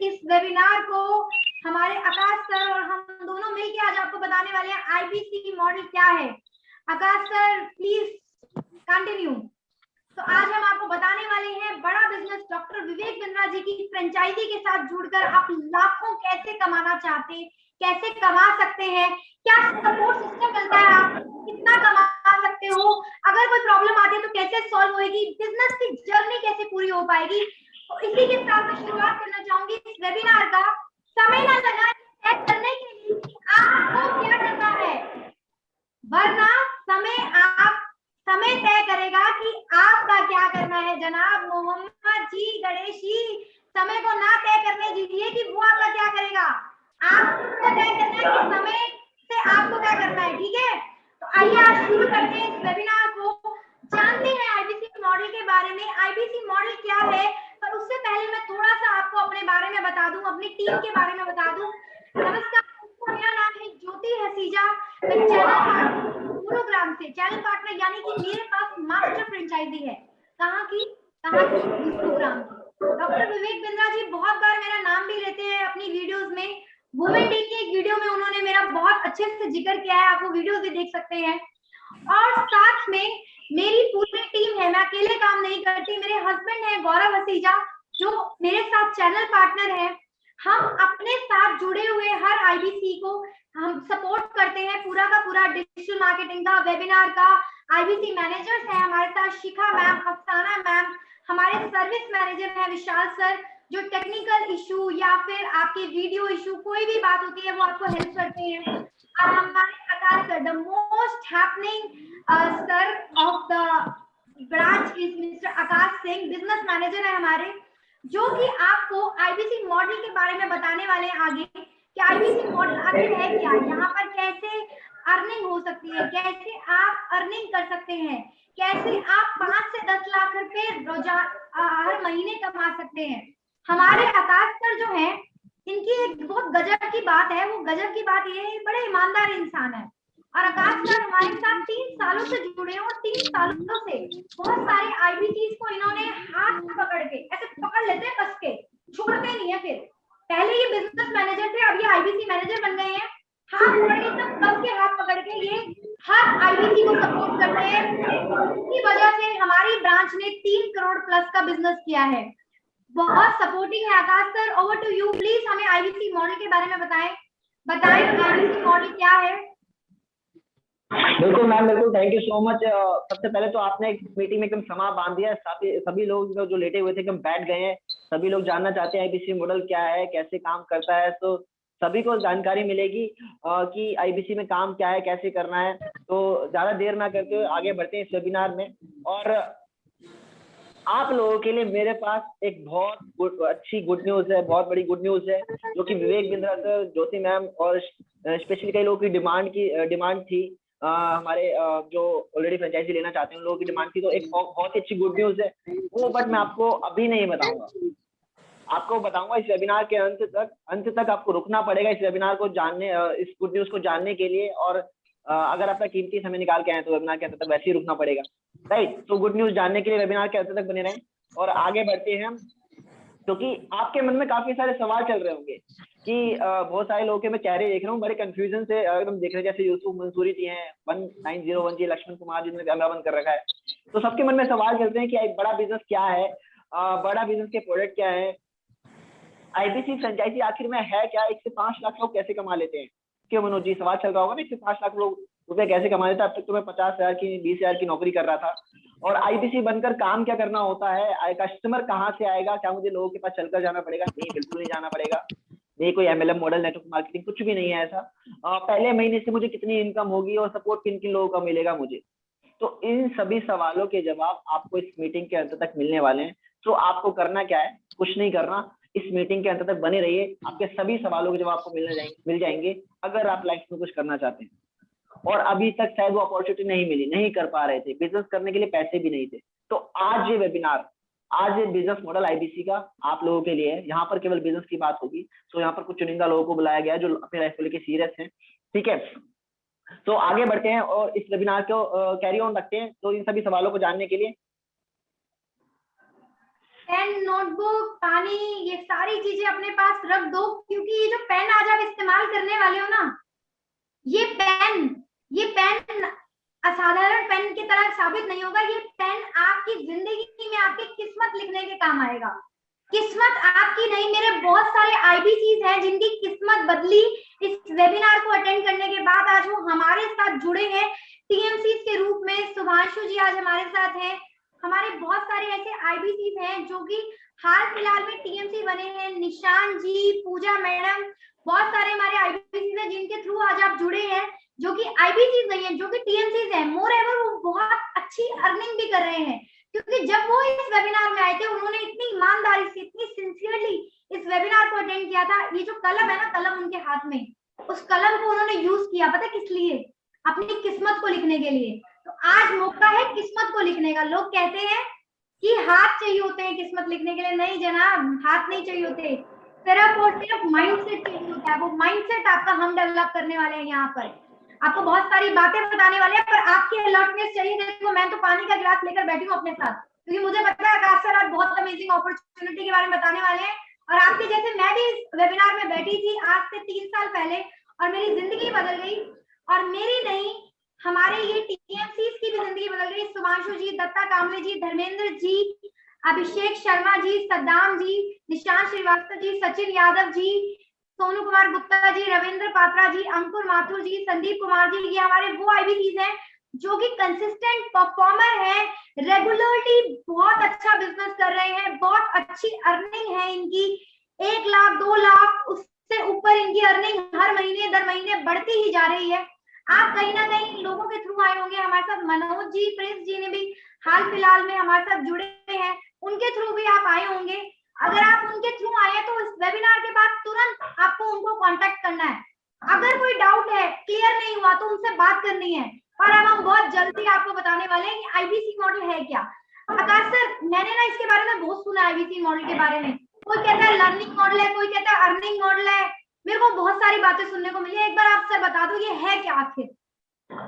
इस वेबिनार को हमारे आकाश सर और हम दोनों मिलकर आज आपको बताने वाले हैं आईबीसी मॉडल क्या है। Akash sir please continue. तो आज हम आपको बताने वाले हैं बड़ा बिजनेस डॉक्टर विवेक बिंद्रा जी की फ्रेंचाइजी के साथ जुड़कर आप लाखों कैसे कमाना चाहते हैं, कैसे कमा सकते हैं, क्या सपोर्ट सिस्टम मिलता है, आप कितना कमा सकते हो, अगर कोई प्रॉब्लम आती है तो कैसे सॉल्व होगी, बिजनेस की जर्नी कैसे पूरी हो पाएगी। तो इसी के साथ मैं शुरुआत करना चाहूंगी इस वेबिनार का। समय ना लगा तय करने के लिए आपको क्या करना है, वरना समय तय करेगा कि आपका क्या करना है। जनाब मोहम्मद जी गणेश जी, समय को ना तय करने दीजिए कि वो आपका क्या करेगा, आपको तय करना है कि समय से आपको क्या करना है। ठीक है, तो आइए आज शुरू करते हैं इस वेबिनार को। जानते हैं आईबीसी मॉडल के बारे में, आईबीसी मॉडल क्या है। पर उससे पहले मैं थोड़ा सा आपको अपने बारे में बता दूं, अपनी टीम के बारे में बता दूं। नमस्कार, मेरा नाम है ज्योति हसीजा। मैं गुरुग्राम से चैनल पार्टनर, यानी कि मेरे पास मास्टर फ्रेंचाइजी है। कहाँ की गुरुग्राम की। डॉक्टर विवेक बिंद्रा जी बहुत बार मेरा नाम भी लेते हैं अपनी वीडियोस में। वुमेन डे की एक वीडियो में उन्होंने मेरा बहुत अच्छे से जिक्र किया है, आप वो वीडियोस भी देख सकते हैं। और साथ में मेरी पूरी टीम है, मैं अकेले काम नहीं करती। मेरे हस्बैंड है गौरव हसीजा जो मेरे साथ चैनल पार्टनर है। हम अपने साथ जुड़े हुए हर आईबीसी को हम सपोर्ट करते हैं, पूरा का पूरा डिजिटल मार्केटिंग का, वेबिनार का। आईबीसी मैनेजर्स है हमारे साथ, शिखा मैम, अफसाना मैम, हमारे सर्विस मैनेजर है विशाल सर, जो टेक्निकल इशू या फिर आपके वीडियो इशू कोई भी बात होती है वो आपको हेल्प करते हैं। और हमारे Akash sir, the most happening sir of the branch is mister Akash Singh, business manager है हमारे, जो कि आपको आईबीसी मॉडल के बारे में बताने वाले हैं आगे कि आईबीसी मॉडल आखिर है क्या, यहाँ पर कैसे अर्निंग हो सकती है, कैसे आप अर्निंग कर सकते हैं, कैसे आप 5 से 10 लाख रुपए रोजाना हर महीने कमा सकते हैं। हमारे आकाश सर जो है, इनकी एक बहुत गजब की बात है, वो गजब की बात ये है, बड़े ईमानदार इंसान है। और आकाश सर हमारे साथ 3 सालों से जुड़े हैं और 3 सालों से बहुत सारे आईबीसीज को इन्होंने हाथ पकड़ के ऐसे पकड़ लेते हैं, कस के छोड़ते नहीं है। फिर पहले ये बिजनेस मैनेजर थे, अब ये आईबीसी मैनेजर बन गए हैं। हाथ पकड़ के एकदम कस के हाथ पकड़ के ये हर आईबीसी को सपोर्ट करते हैं। इसी वजह से हमारी ब्रांच ने 3 करोड़ प्लस का बिजनेस किया है। बहुत सपोर्टिंग है Akash sir. Over to you, please हमें आईबीसी मॉडल के बारे में बताएं आईबीसी मॉडल क्या है। बिल्कुल मैम, बिल्कुल, थैंक यू सो मच। सबसे पहले तो आपने एक मीटिंग में एकदम समा बांध दिया। सभी लोग जो लेटे हुए थे एकदम बैठ गए हैं। सभी लोग जानना चाहते हैं आईबीसी मॉडल क्या है, कैसे काम करता है। तो सभी को जानकारी मिलेगी कि आईबीसी में काम क्या है, कैसे करना है। तो ज्यादा देर ना करते हुए आगे बढ़ते हैं इस वेबिनार में। और आप लोगों के लिए मेरे पास एक बहुत अच्छी गुड न्यूज है, बहुत बड़ी गुड न्यूज है, जो कि विवेक बिंद्रा सर, ज्योति मैम और स्पेशली कई लोगों की डिमांड थी। हमारे जो ऑलरेडी फ्रेंचाइजी लेना चाहते हैं उन लोगों की डिमांड थी। तो एक बहुत ही अच्छी गुड न्यूज है वो, बट मैं आपको अभी नहीं बताऊंगा। आपको बताऊंगा इस वेबिनार के अंत तक आपको रुकना पड़ेगा इस वेबिनार को जानने, इस गुड न्यूज को जानने के लिए। और अगर आपका कीमती समय निकाल के आए तो वेबिनार के अंत तक वैसे ही रुकना पड़ेगा, राइट। तो गुड न्यूज जानने के लिए वेबिनार के अंत तक बने रहें और आगे बढ़ते हैं हम। क्योंकि आपके मन में काफी सारे सवाल चल रहे होंगे कि बहुत सारे लोगों के मैं चेहरे देख रहा हूँ बड़े कंफ्यूजन से एकदम देख रहे हैं, जैसे यूसुफ मंसूरी जी हैं, 1901 जी, लक्ष्मण कुमार जी ने कैमरा बंद कर रखा है। तो सबके मन में सवाल चलते हैं कि एक बड़ा बिजनेस क्या है, बड़ा बिजनेस के प्रोडक्ट क्या है, आईबीसी फ्रेंचाइजी आखिर में है क्या, 1 से 5 लाख लोग कैसे कमा लेते हैं। क्यों मनोज जी, सवाल चल रहा होगा ना, 1 से 5 लाख लोग रुपए कैसे कमा लेते हैं। अब तक तो मैं 50,000 की 20,000 की नौकरी कर रहा था। और आईबीसी बनकर काम क्या करना होता है, कस्टमर कहाँ से आएगा, क्या मुझे लोगों के पास चलकर जाना पड़ेगा? नहीं, बिल्कुल नहीं जाना पड़ेगा। नहीं कोई एमएलएम मॉडल, नेटवर्क मार्केटिंग, कुछ भी नहीं है ऐसा। पहले महीने से मुझे कितनी इनकम होगी और सपोर्ट किन किन लोगों का मिलेगा मुझे। तो इन सभी सवालों के जवाब आपको इस मीटिंग के अंत तक मिलने वाले हैं। तो आपको करना क्या है, कुछ नहीं करना, इस मीटिंग के अंत तक बने रहिए। आपके सभी सवालों के जवाब आपको मिल जाएंगे अगर आप लाइफ में कुछ करना चाहते हैं और अभी तक शायद वो अपॉर्चुनिटी नहीं मिली, नहीं कर पा रहे थे, बिजनेस करने के लिए पैसे भी नहीं थे। तो आज ये वेबिनार, आज ये बिजनेस मॉडल आईबीसी का आप लोगों के लिए है। यहाँ पर केवल बिजनेस की बात होगी। तो यहाँ पर कुछ चुनिंदा लोगों को बुलाया गया जो अपनी लाइफ को लेकर सीरियस है, ठीक है। तो आगे बढ़ते हैं और इस वेबिनार को कैरी ऑन रखते हैं। तो इन सभी सवालों को जानने के लिए पेन, नोटबुक, पानी, ये सारी चीजें अपने पास रख दो, क्योंकि ये जो पेन आज आप इस्तेमाल करने वाले हो ना, ये पेन असाधारण पेन की तरह साबित नहीं होगा। ये पेन आपकी जिंदगी में आपकी किस्मत लिखने के काम आएगा। किस्मत आपकी नहीं, मेरे बहुत सारे आईबीसीज हैं जिनकी किस्मत बदली इस वेबिनार को अटेंड करने के बाद। आज वो हमारे साथ जुड़े हैं टीएमसीज के रूप में। शुभांशु जी आज हमारे साथ हैं। हमारे बहुत सारे ऐसे आईबीसीज हैं जो कि हाल फिलहाल में टीएमसी बने हैं। निशान जी, पूजा मैडम, बहुत सारे हमारे आईबीसीज हैं जिनके थ्रू आज आप जुड़े हैं, जो कि आईबीसीज नहीं है, जो कि टीएमसीज हैं। मोर एवर वो बहुत अच्छी अर्निंग भी कर रहे हैं, क्योंकि जब वो इस वेबिनार में आए थे उन्होंने इतनी ईमानदारी से, इतनी सिंसियरली इस वेबिनार को अटेंड किया था। ये जो कलम है ना, कलम उनके हाथ में, उस कलम को उन्होंने यूज किया, पता है किस लिए? अपनी किस्मत को लिखने के लिए। तो आज मौका है किस्मत को लिखने का। लोग कहते हैं कि हाथ चाहिए होते हैं किस्मत लिखने के लिए। नहीं जनाब, हाथ नहीं चाहिए होते, सिर्फ और सिर्फ माइंडसेट चाहिए होता है। वो माइंडसेट आपका हम डेवलप करने वाले हैं यहाँ पर। आपको बहुत सारी बातें बताने वाले हैं, पर आपकी अलर्टनेस चाहिए। देखो, मैं तो पानी का गिलास लेकर बैठी हूँ अपने साथ, क्योंकि मुझे पता है आकाश सर आज बहुत अमेजिंग अपॉर्चुनिटी के बारे में बताने वाले हैं। और आपके जैसे मैं भी इस वेबिनार में बैठी थी आज से 3 साल पहले, और मेरी जिंदगी बदल गई। और मेरी नहीं, हमारे ये टीएमसीज की भी जिंदगी बदल गई। शुभांशु जी, दत्ता कामले जी, धर्मेंद्र जी, अभिषेक शर्मा जी, सद्दाम जी, निशांत श्रीवास्तव जी, सचिन यादव जी, सोनू कुमार गुप्ता जी, रविंद्र पात्रा जी, अंकुर माथुर जी, संदीप कुमार जी, ये हमारे वो आईबीसीज हैं जो कि कंसिस्टेंट परफॉर्मर है, रेगुलरली बहुत अच्छा बिजनेस कर रहे हैं, बहुत अच्छी अर्निंग है इनकी। 1 लाख 2 लाख उससे ऊपर इनकी अर्निंग हर महीने दर महीने बढ़ती ही जा रही है। आप कहीं ना कहीं लोगों के थ्रू आए होंगे। हमारे साथ मनोज जी, प्रिंस जी ने भी हाल फिलहाल में हमारे साथ जुड़े हैं, उनके थ्रू भी आप आए होंगे। अगर आप उनके थ्रू आए तो इस वेबिनार के बाद तुरंत आपको उनको कांटेक्ट करना है। अगर कोई डाउट है, क्लियर नहीं हुआ, तो उनसे बात करनी है। और अब हम बहुत जल्दी आपको बताने वाले हैं कि आईबीसी मॉडल है क्या। आकाश सर, मैंने ना इसके बारे में बहुत सुना आईबीसी मॉडल के बारे में। कोई कहता है लर्निंग मॉडल है, कोई कहता है अर्निंग मॉडल है। मेरे को बहुत सारी बातें सुनने को मिली है। एक बार आप सर बता दो, ये है क्या आखिर?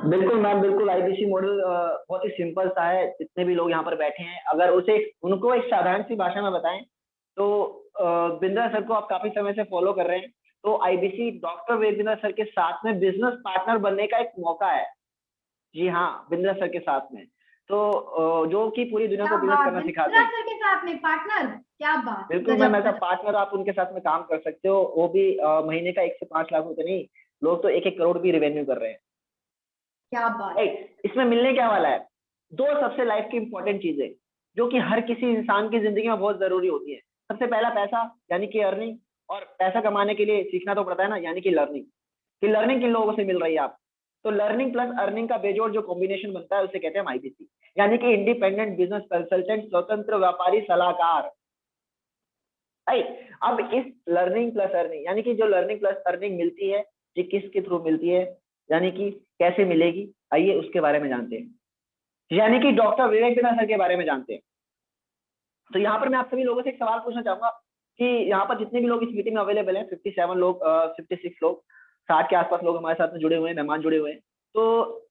बिल्कुल मैम, बिल्कुल। आईबीसी मॉडल बहुत ही सिंपल सा है। जितने भी लोग यहाँ पर बैठे हैं, अगर उनको एक साधारण सी भाषा में बताएं तो बिंद्रा सर को आप काफी समय से फॉलो कर रहे हैं, तो आईबीसी डॉक्टर वेबिंद्रा सर के साथ में बिजनेस पार्टनर बनने का एक मौका है। जी हाँ, बिंद्रा सर के साथ में, तो जो कि पूरी दुनिया को बिजनेस करना सिखाते हैं। सर के साथ में पार्टनर, क्या बात। बिल्कुल मैम, एज अ पार्टनर आप उनके साथ में काम कर सकते हो। वो भी महीने का 1 से 5 लाख रुपए नहीं, लोग तो 1-1 करोड़ भी रेवेन्यू कर रहे हैं। क्या बात। इसमें मिलने क्या वाला है? 2 सबसे लाइफ की इंपॉर्टेंट चीजें जो कि हर किसी इंसान की जिंदगी में बहुत जरूरी होती है। सबसे पहला पैसा, यानी कि अर्निंग। और पैसा कमाने के लिए सीखना तो पड़ता है ना, यानी कि लर्निंग। कि लर्निंग किन लोगों से मिल रही है आप, तो लर्निंग प्लस अर्निंग का बेजोड़ जो कॉम्बिनेशन बनता है उसे कहते हैं आईबीसी, यानी कि इंडिपेंडेंट बिजनेस कंसल्टेंट, स्वतंत्र व्यापारी सलाहकार। अब इस लर्निंग प्लस अर्निंग, यानी कि जो लर्निंग प्लस अर्निंग मिलती है, ये किसके थ्रू मिलती है, यानी कि कैसे मिलेगी, आइए उसके बारे में जानते हैं। यानी कि डॉक्टर विवेक बिंद्रा सर के बारे में जानते हैं। तो यहाँ पर मैं आप सभी लोगों से एक सवाल पूछना चाहूंगा कि यहाँ पर जितने भी लोग इस मीटिंग में अवेलेबल हैं, 57 लोग, 56 लोग, 60 के आसपास लोग हमारे साथ में जुड़े हुए हैं, मेहमान जुड़े हुए हैं। तो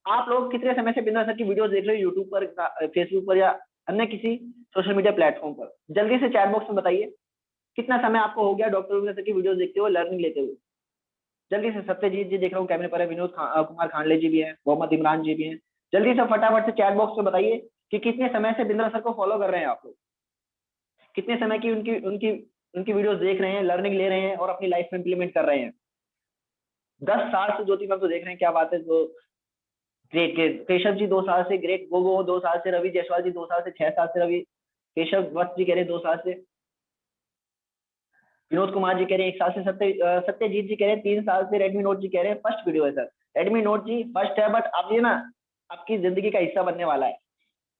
आप लोग कितने समय से बिंद्रा सर की वीडियोस देख रहे हो, यूट्यूब पर, फेसबुक पर, या अन्य किसी सोशल मीडिया प्लेटफॉर्म पर? जल्दी से चैट बॉक्स में बताइए कितना समय आपको हो गया डॉक्टर विवेक सर की वीडियोस देखते हुए, लर्निंग लेते हुए। जल्दी से। सत्यजीत जी देख रहा हूँ कैमरे पर है, विनोद कुमार खांडले जी भी हैं, मोहम्मद इमरान जी भी हैं। जल्दी से फटाफट से चैट बॉक्स में बताइए कि कितने समय से बिंद्रा सर को फॉलो कर रहे हैं आप लोग, कितने समय की उनकी उनकी उनकी वीडियोस देख रहे हैं, लर्निंग ले रहे हैं और अपनी लाइफ में इंप्लीमेंट कर रहे हैं। 10 साल से ज्योति मैम तो देख रहे हैं, क्या बात है। तो ग्रेट ग्रेट। केशव जी 2 साल से, ग्रेट। गोगो 2 साल से, रवि जायसवाल जी 2 साल से, 6 साल से रवि। केशव वत्स जी कह रहे हैं 2 साल से। विनोद कुमार जी कह रहे हैं 1 साल से। सत्यजीत जी कह रहे हैं 3 साल से। रेडमी नोट जी कह रहे हैं फर्स्ट वीडियो है सर। रेडमी नोट जी फर्स्ट है, बट अब ये ना आपकी जिंदगी का हिस्सा बनने वाला है।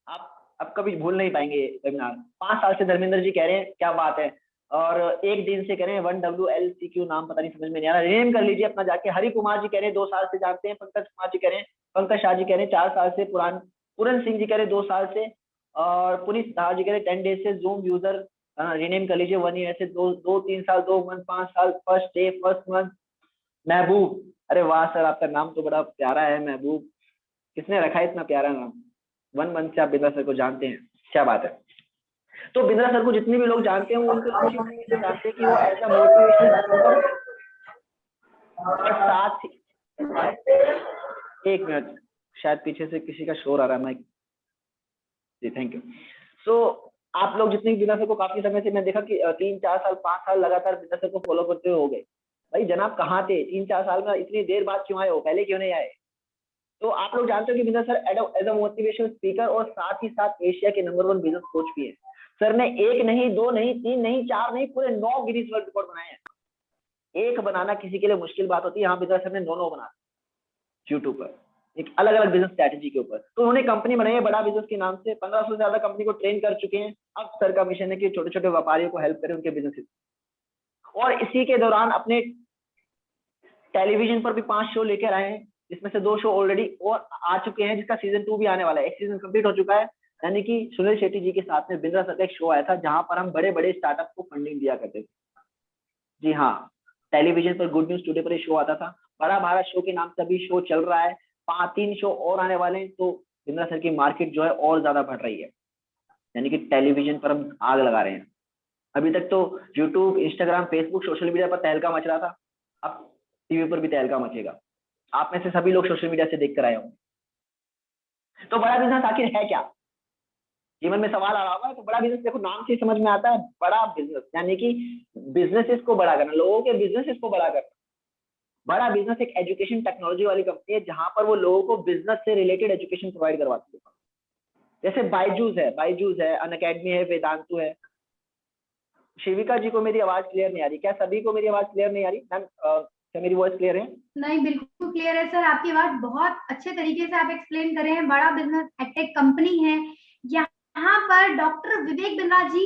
आप कभी भूल नहीं पाएंगे ये वेबिनार। 5 साल से धर्मेंद्र जी कह रहे हैं, क्या बात है। और 1 दिन से कह रहे हैं 1WLCQ, नाम पता नहीं, समझ में नहीं आ रहा, रिनेम कर लीजिए अपना जाके। हरि कुमार जी कह रहे हैं 2 साल से जानते हैं। पंकज कुमार जी कह रहे हैं, पंकज शाह जी कह रहे हैं 4 साल से। पूरन सिंह जी कह रहे हैं 2 साल से। और पुनीत धार जी कह रहे हैं 10 डेज से। जूम यूजर रिनेम कर लीजिए 1 ईयर से। 3 साल, 2 मंथ, 5 साल, फर्स्ट डे, फर्स्ट मंथ। महबूब, अरे वाह सर, आपका नाम तो बड़ा प्यारा है महबूब, किसने रखा है इतना प्यारा नाम? 1 मंथ से आप बिंद्रा सर को जानते हैं, क्या बात है। तो बिंद्रा सर को जितने भी लोग जानते हैं वो उनको खुशी खुशी से जानते हैं कि वो एज अ मोटिवेशनल स्पीकर और साथ ही, एक मिनट, शायद पीछे से किसी का शोर आ रहा है माइक जी, थैंक यू। सो आप लोग जितने बिंद्रा सर को काफी समय से मैं देखा कि 3-4 साल 5 साल लगातार बिंद्रा सर को फॉलो करते हुए हो गए। भाई जनाब कहाँ थे 3-4 साल में, इतनी देर बाद क्यों आए हो, पहले क्यों नहीं आए? तो आप लोग जानते हो कि Bindra sir as a motivational speaker और साथ ही साथ एशिया के नंबर 1 बिजनेस कोच भी है। सर ने 1 नहीं 2 नहीं 3 नहीं 4 नहीं पूरे 9 गिनीज वर्ल्ड रिकॉर्ड बनाए हैं। एक बनाना किसी के लिए मुश्किल बात होती है, यहाँ बिंद्रा सर ने 9 बना यूट्यूब पर एक अलग अलग बिजनेस स्ट्रेटेजी के ऊपर। तो उन्होंने कंपनी बनाई है बड़ा बिजनेस के नाम से, 1500 से ज्यादा कंपनी को ट्रेन कर चुके हैं। अब सर का मिशन है कि छोटे छोटे व्यापारियों को हेल्प करें उनके बिजनेस। और इसी के दौरान अपने टेलीविजन पर भी 5 शो लेकर आए हैं, जिसमें से 2 शो ऑलरेडी और आ चुके हैं, जिसका सीजन 2 भी आने वाला है। एक सीजन कंप्लीट हो चुका है, यानी कि सुनील शेट्टी जी के साथ में बिंद्रा सर का एक शो आया था जहां पर हम बड़े बड़े स्टार्टअप को फंडिंग दिया करते थे। जी हाँ, टेलीविजन पर गुड न्यूज टुडे पर शो आता था। बड़ा भारत शो के नाम से अभी शो चल रहा है, 3 शो और आने वाले हैं। तो बिंद्रा सर की मार्केट जो है और ज्यादा बढ़ रही है, यानी कि टेलीविजन पर हम आग लगा रहे हैं। अभी तक तो YouTube, Instagram, Facebook, social media पर तहलका मच रहा था, अब टीवी पर भी तहलका मचेगा। आप में से सभी लोग सोशल मीडिया से देखकर आए होंगे। तो बड़ा बिजनेस आखिर है क्या? जीवन में सवाल आ रहा होगा। तो बड़ा बिजनेस देखो नाम से समझ में आता है, बड़ा बिजनेस यानी कि बिजनेसेस को बड़ा करना, लोगों के बिजनेसेस को बड़ा करना। बड़ा बिजनेस एक एजुकेशन टेक्नोलॉजी वाली कंपनी है जहां पर वो लोगों को बिजनेस से रिलेटेड एजुकेशन प्रोवाइड करवाती है। जैसे बायजूस है, अनअकैडमी है, वेदांतु है। शिविका जी को मेरी आवाज क्लियर नहीं आ रही? क्या सभी को मेरी आवाज क्लियर नहीं आ रही मैम? क्या मेरी वॉइस क्लियर है? नहीं, बिल्कुल क्लियर है सर, आपकी आवाज बहुत अच्छे तरीके से आप एक्सप्लेन कर रहे हैं। बड़ा बिजनेस एडटेक कंपनी है, यहाँ पर डॉक्टर विवेक बिंद्रा जी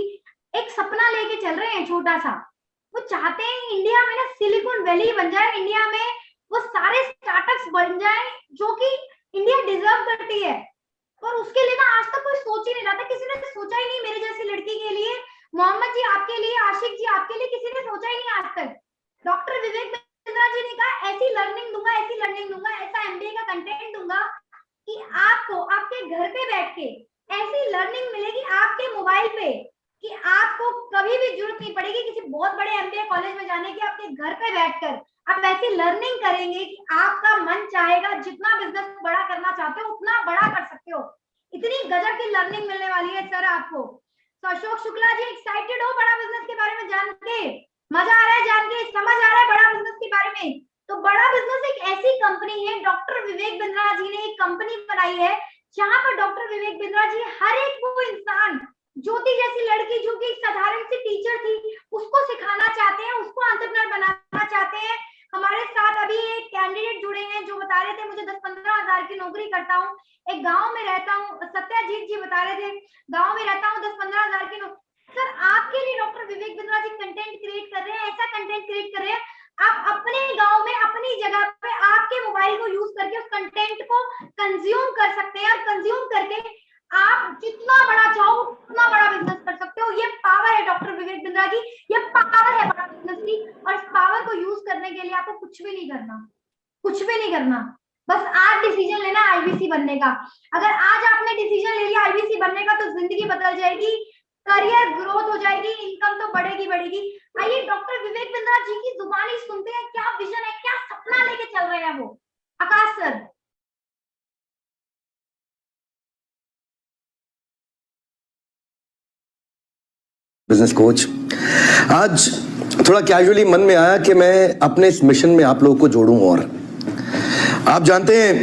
एक सपना लेके चल रहे हैं छोटा सा। वो चाहते हैं इंडिया में ना सिलिकॉन वैली बन जाए, इंडिया में वो सारे स्टार्टअप्स बन जाए जो कि इंडिया डिजर्व करती है। और उसके लिए ना आज तक कोई सोच ही नहीं रहा था, किसी ने सोचा ही नहीं। मेरे जैसी लड़की के लिए, मोहम्मद जी आपके लिए, आशिक जी आपके लिए किसी ने सोचा ही नहीं आज तक। डॉक्टर विवेक बिंद्रा जी ने कहा ऐसी लर्निंग दूंगा, ऐसा एमबीए का कंटेंट दूंगा कि आपको आपके घर पे बैठ के ऐसी लर्निंग मिलेगी आपके मोबाइल पे कि आपको कभी भी जरूरत नहीं पड़ेगी किसी बहुत बड़े एमबीए कॉलेज में जाने की। आपके घर पे बैठकर आप ऐसी लर्निंग करेंगे कि आपका मन चाहेगा जितना बिजनेस बड़ा करना चाहते हो उतना बड़ा कर सकते हो। इतनी गजब की लर्निंग मिलने वाली है सर आपको। तो अशोक शुक्ला जी एक्साइटेड हो बड़ा बिजनेस के बारे में जान के? मजा आ रहा है जान के, समझ आ रहा है बड़ा बिजनेस के बारे में? तो बड़ा बिजनेस एक ऐसी कंपनी है, डॉक्टर विवेक बिंद्रा जी ने एक कंपनी बनाई है जहां पर डॉक्टर विवेक बिंद्रा जी हर एक वो इंसान, ज्योति जैसी लड़की जो कि साधारण सी टीचर थी, उसको सिखाना चाहते हैं, उसको एंटरप्रेन्योर बनाना चाहते हैं। हमारे साथ अभी एक कैंडिडेट जुड़े हैं जो बता रहे थे मुझे 10-15 हजार की नौकरी करता हूँ, एक गांव में रहता हूँ। सत्याजीत जी बता रहे थे गांव में रहता हूँ, 10-15 हजार की नौकरी। सर आपके लिए doctor Vivek Bindra ji content create कर रहे हैं, ऐसा कंटेंट क्रिएट कर रहे हैं आप अपने गांव में अपनी जगह पे आपके मोबाइल को यूज करके उस कंटेंट को कंज्यूम कर सकते हैं, और कंज्यूम करके आप जितना बड़ा चाहो उतना बड़ा बिजनेस कर सकते हो। ये पावर है डॉक्टर विवेक बिंद्रा की, ये पावर है बड़ा बिजनेस की। और इस पावर को यूज करने के लिए आपको कुछ भी नहीं करना, कुछ भी नहीं करना, बस आज डिसीजन लेना आईबीसी बनने का। अगर आज आपने डिसीजन ले लिया आईबीसी बनने का तो जिंदगी बदल जाएगी, करियर ग्रोथ हो जाएगी, इनकम तो बढ़ेगी बढ़ेगी। आइए डॉक्टर विवेक बिंद्रा जी की जुबानी सुनते हैं, क्या विजन है, क्या सपना लेके चल रहे हैं वो। आकाश सर। बिजनेस कोच, आज थोड़ा कैजुअली मन में आया कि मैं अपने इस मिशन में आप लोगों को जोड़ूं। और आप जानते हैं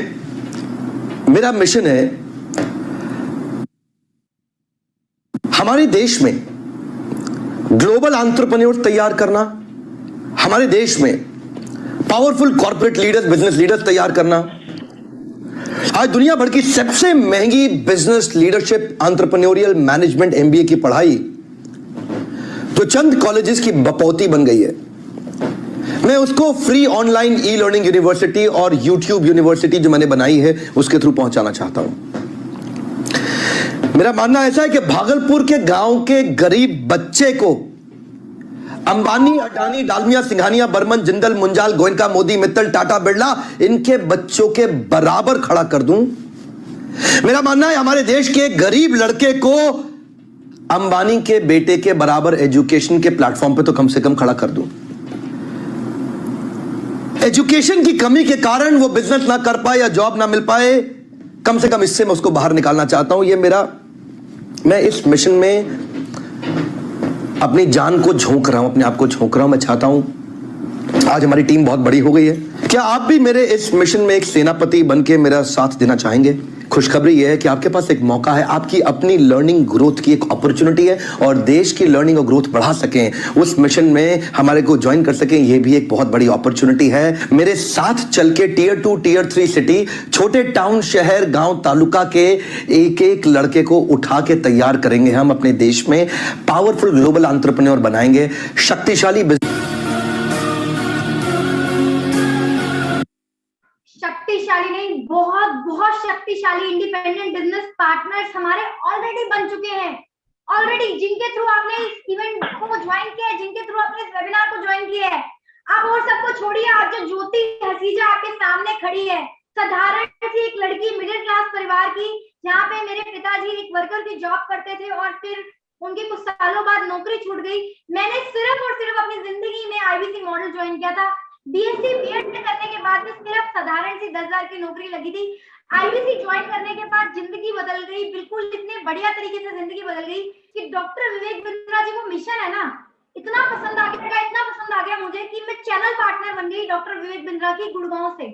मेरा मिशन है हमारे देश में ग्लोबल एंटरप्रेन्योर तैयार करना, हमारे देश में powerful corporate leaders, business leaders तैयार करना। आज दुनिया भर की सबसे महंगी business leadership entrepreneurial management MBA की पढ़ाई तो चंद कॉलेजेस की बपौती बन गई है, मैं उसको free online e learning university और यूट्यूब यूनिवर्सिटी जो मैंने बनाई है उसके थ्रू पहुंचाना चाहता हूं। मेरा मानना ऐसा है कि भागलपुर के गांव के गरीब बच्चे को अंबानी, अडानी, डालमिया, सिंघानिया, बर्मन, जिंदल, मुंजाल, गोयनका, मोदी, मित्तल, टाटा, बिरला, इनके बच्चों के बराबर खड़ा कर दूं। मेरा मानना है हमारे देश के गरीब लड़के को अंबानी के बेटे के बराबर एजुकेशन के प्लेटफॉर्म पे तो कम से कम खड़ा कर दूं। एजुकेशन की कमी के कारण वो बिजनेस ना कर पाए या जॉब ना मिल पाए, कम से कम इससे मैं उसको बाहर निकालना चाहता हूं। मैं इस मिशन में अपनी जान को झोंक रहा हूं, अपने आप को झोंक रहा हूं। मैं चाहता हूं, आज हमारी टीम बहुत बड़ी हो गई है, क्या आप भी मेरे इस मिशन में एक सेनापति बनके मेरा साथ देना चाहेंगे? खुशखबरी यह है कि आपके पास एक मौका है, आपकी अपनी लर्निंग ग्रोथ की एक अपॉर्चुनिटी है, और देश की लर्निंग और ग्रोथ बढ़ा सकें, उस मिशन में हमारे को ज्वाइन कर सकें, यह भी एक बहुत बड़ी अपॉर्चुनिटी है। मेरे साथ चल के टियर 2 टियर 3 सिटी, छोटे टाउन, शहर, गांव, तालुका के एक एक लड़के को उठा के तैयार करेंगे हम अपने देश में, पावरफुल ग्लोबल एंटरप्रेन्योर बनाएंगे, शक्तिशाली शक्तिशाली नहीं, बहुत बहुत शक्तिशाली इंडिपेंडेंट बिजनेस पार्टनर्स हमारे ऑलरेडी बन चुके हैं। ऑलरेडी जिनके थ्रू आपने इस इवेंट को ज्वाइन किया है, जिनके थ्रू आपने इस वेबिनार को ज्वाइन किया है, आप और सबको छोड़िए, आज जो ज्योति हसीजा आपके सामने खड़ी है, साधारण सी एक लड़की, मिडिल क्लास परिवार की, जहाँ पे मेरे पिताजी एक वर्कर की जॉब करते थे और फिर उनकी कुछ सालों बाद नौकरी छूट गई। मैंने सिर्फ और सिर्फ अपनी जिंदगी में आईबीसी मॉडल ज्वाइन किया था। बीएससी बीएड करने के बाद में सिर्फ साधारण सी 10,000 की नौकरी लगी थी। आईबीसी ज्वाइन करने के बाद जिंदगी बदल गई, बिल्कुल इतने बढ़िया तरीके से जिंदगी बदल गई कि डॉक्टर विवेक बिंद्रा जी को मिशन है ना, इतना पसंद आ गया, इतना पसंद आ गया मुझे कि मैं चैनल पार्टनर बन गई डॉक्टर विवेक बिंद्रा की गुड़गांव से।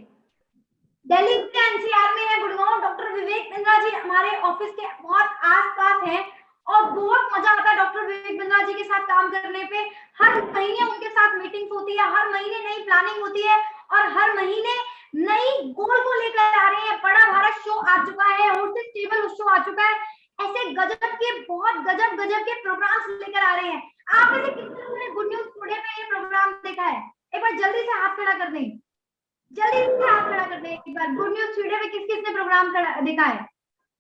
दिल्ली के एनसीआर में है गुड़गांव। डॉक्टर विवेक बिंद्रा जी हमारे ऑफिस के बहुत आसपास है और बहुत मजा आता है डॉक्टर विवेक बिंद्रा जी के साथ काम करने पे। हर महीने उनके साथ मीटिंग्स होती है, हर महीने नई प्लानिंग होती है और हर महीने नई गोल को लेकर आ रहे हैं। बड़ा भारत शो आ चुका है, हॉर्सेस टेबल शो आ चुका है, ऐसे गजब के, बहुत गजब गजब के प्रोग्राम्स लेकर आ रहे हैं। आप में से कितने लोगों ने गुड न्यूज टुडे में ये प्रोग्राम देखा है? एक बार जल्दी से हाथ खड़ा कर दें, जल्दी से हाथ खड़ा कर दें एक बार। गुड न्यूज टुडे में किस किसने प्रोग्राम देखा है?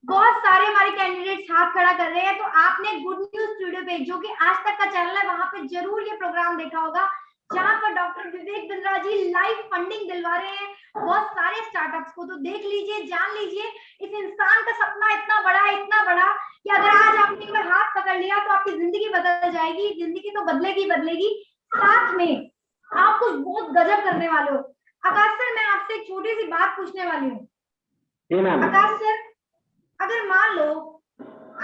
बहुत सारे हमारे कैंडिडेट्स हाथ खड़ा कर रहे हैं। तो आपने गुड न्यूज स्टूडियो पे, जो कि आज तक का चैनल है, वहां पे जरूर ये प्रोग्राम देखा होगा, जहां पर doctor Vivek Bindra ji live funding दिलवा रहे हैं बहुत सारे स्टार्टअप्स को। तो देख लीजिए, जान लीजिए, इस इंसान का सपना इतना बड़ा है, इतना बड़ा कि अगर आज आपने एक बार हाथ पकड़ लिया तो आपकी जिंदगी बदल जाएगी। जिंदगी तो बदलेगी बदलेगी, साथ में आप कुछ बहुत गजब करने वाले हो। आकाश सर, मैं आपसे एक छोटी सी बात पूछने वाली हूँ। आकाश सर, अगर मान लो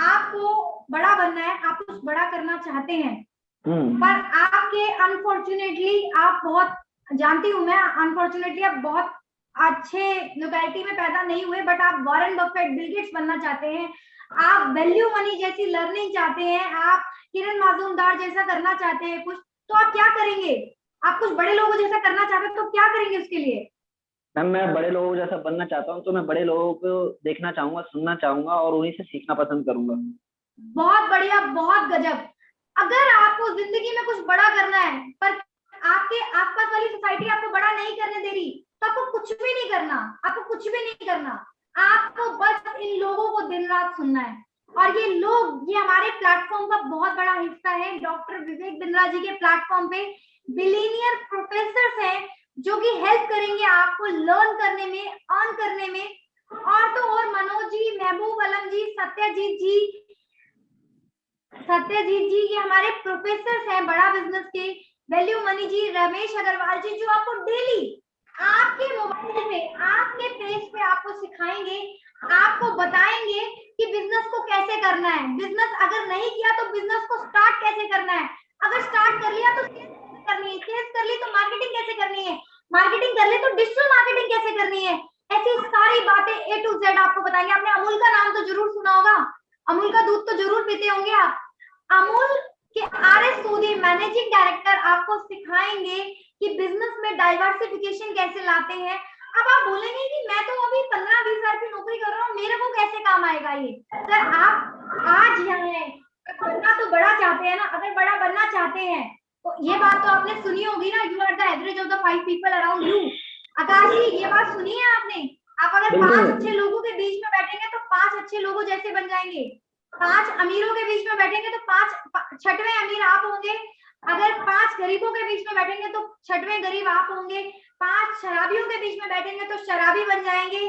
आपको बड़ा बनना है, आप कुछ बड़ा करना चाहते हैं, पर आपके अनफॉर्चुनेटली, आप बहुत जानती हूँ मैं, अनफॉर्चुनेटली आप बहुत अच्छे लोकेलिटी में पैदा नहीं हुए, बट आप वॉरेन बफेट, बिल गेट्स बनना चाहते हैं, आप वैल्यू मनी जैसी लर्निंग चाहते हैं, आप किरण मजूमदार जैसा करना चाहते हैं कुछ, तो आप क्या करेंगे? आप कुछ बड़े लोगों जैसा करना चाहते हैं तो क्या करेंगे उसके लिए? मैम, मैं बड़े लोगों जैसा बनना चाहता हूँ, तो मैं बड़े लोगों को देखना चाहूंगा, सुनना चाहूंगा और उन्हीं से सीखना पसंद करूंगा। बहुत बढ़िया, बहुत गजब। अगर आपको जिंदगी में कुछ बड़ा करना है, पर आपके आसपास वाली सोसाइटी आपको बड़ा नहीं करने दे रही, तो आपको कुछ भी नहीं करना, आपको कुछ भी नहीं करना, आपको बस इन लोगों को दिन रात सुनना है। और ये लोग, ये हमारे प्लेटफॉर्म का बहुत बड़ा हिस्सा है। डॉक्टर विवेक बिंद्रा जी के प्लेटफॉर्म पे बिलियनियर प्रोफेसर हैं जो कि हेल्प करेंगे आपको लर्न करने में, अर्न करने में। और तो और मनोज जी, महबूब आलम जी, सत्यजीत जी, ये हमारे प्रोफेसर हैं बड़ा बिजनेस के। वैल्यू मनी जी, रमेश अग्रवाल जी, जो आपको डेली आपके मोबाइल पे, आपके पेज पे आपको सिखाएंगे, आपको बताएंगे कि बिजनेस को कैसे करना है। बिजनेस अगर नहीं किया तो बिजनेस को स्टार्ट कैसे करना है, अगर स्टार्ट कर लिया तो सेल्स करनी है, सेल्स कर ली तो मार्केटिंग कैसे करनी है, मार्केटिंग कर ली तो डिजिटल मार्केटिंग कैसे करनी है। ऐसी सारी बातें A to Z आपको बताएंगे। आपने अमूल का नाम तो जरूर सुना होगा, अमूल का दूध तो जरूर पीते होंगे आप। अमूल के RS सोधी, मैनेजिंग डायरेक्टर, आपको सिखाएंगे कि बिजनेस में डाइवर्सिफिकेशन कैसे लाते हैं। अब आप बोलेंगे कि मैं तो अभी 15-20 हजार की नौकरी कर रहा हूँ, मेरे को कैसे काम आएगा ये? सर, आप आज यहाँ हैं, बनना तो बड़ा चाहते हैं ना। अगर बड़ा बनना चाहते हैं तो ये बात तो आपने सुनी होगी ना, you are the average of the 5 people around you. Akash ji, ये बात सुनी है आपने? आप अगर 5 अच्छे लोगों के बीच में बैठेंगे तो 5 अच्छे लोगों जैसे बन जाएंगे। 5 अमीरों के बीच में बैठेंगे तो 5 छठवें अमीर आप होंगे। अगर 5 गरीबों के बीच में बैठेंगे तो 6वें गरीब आप होंगे। 5 शराबियों के बीच में बैठेंगे तो शराबी बन जाएंगे।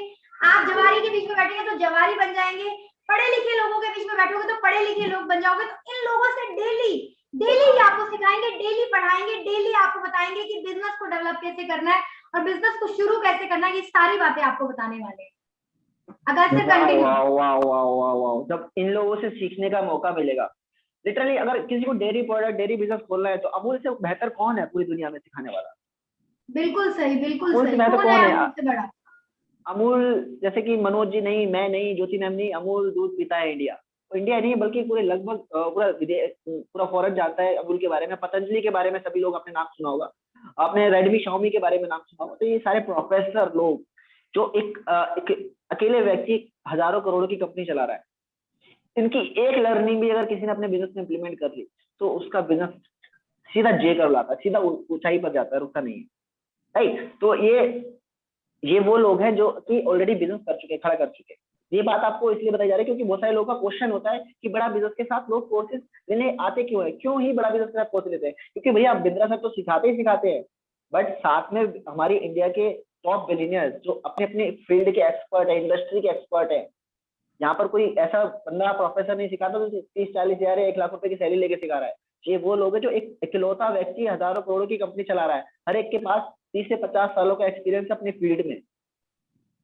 आप जवारी के बीच में बैठेंगे तो जवारी बन जाएंगे। पढ़े लिखे लोगों के बीच में बैठोगे तो पढ़े लिखे लोग बन जाओगे। तो इन लोगों से डेली डेली आपको सिखाएंगे, डेली पढ़ाएंगे, डेली आपको बताएंगे कि बिजनेस को डेवलप कैसे करना है और बिजनेस को शुरू कैसे करना है। ये सारी बातें आपको बताने वाले हैं अगर से वाह कंटिन्यू। वाह वाह वाह वाह वाह, जब इन लोगों से सीखने का मौका मिलेगा। लिटरली अगर किसी को डेयरी प्रोडक्ट डेयरी बिजनेस खोलना है तो अमूल से बेहतर कौन है पूरी दुनिया में सिखाने वाला? बिल्कुल सही, बिल्कुल अमूल से सही। बेहतर कौन कौन है है? अमूल से बड़ा? अमूल जैसे कि मनोज जी नहीं, मैं नहीं, ज्योति मैम नहीं, अमूल दूध पीता है इंडिया। तो इंडिया नहीं बल्कि पूरे लगभग पूरा फॉरेन जानता है अमूल के बारे में। पतंजलि के बारे में सभी लोग आपने नाम सुना होगा, आपने रेडमी शाओमी के बारे में नाम सुना होगा। तो ये सारे प्रोफेसर लोग जो एक अकेले व्यक्ति हजारों करोड़ों की कंपनी चला रहा है, इनकी एक लर्निंग भी अगर किसी ने अपने बिजनेस में इंप्लीमेंट कर ली तो उसका बिजनेस सीधा जे कर लाता है, सीधा ऊंचाई पर जाता है, रुकता नहीं है। राइट? तो ये वो लोग हैं जो कि ऑलरेडी बिजनेस कर चुके हैं, खड़ा कर चुके हैं। ये बात आपको इसलिए बताई जा रही है क्योंकि बहुत सारे लोगों का क्वेश्चन होता है कि बड़ा बिजनेस के साथ लोग कोर्सेज लेने आते क्यों है, क्यों ही बड़ा बिजनेस के साथ कोर्स लेते हैं? क्योंकि भैया बिंद्रा सर तो सिखाते ही सिखाते हैं, बट साथ में हमारी इंडिया के टॉप बिलियनियर्स जो अपने अपने फील्ड के एक्सपर्ट है, इंडस्ट्री के एक्सपर्ट है, यहाँ पर कोई ऐसा बंदा प्रोफेसर नहीं सिखाता तो 30-40 हजार 1 लाख रुपए की सैलरी लेके सिखा रहा है। ये वो लोग हैं जो एक इकलौता व्यक्ति हजारों करोड़ों की कंपनी चला रहा है, हर एक के पास 30 से 50 सालों का एक्सपीरियंस अपने फील्ड में।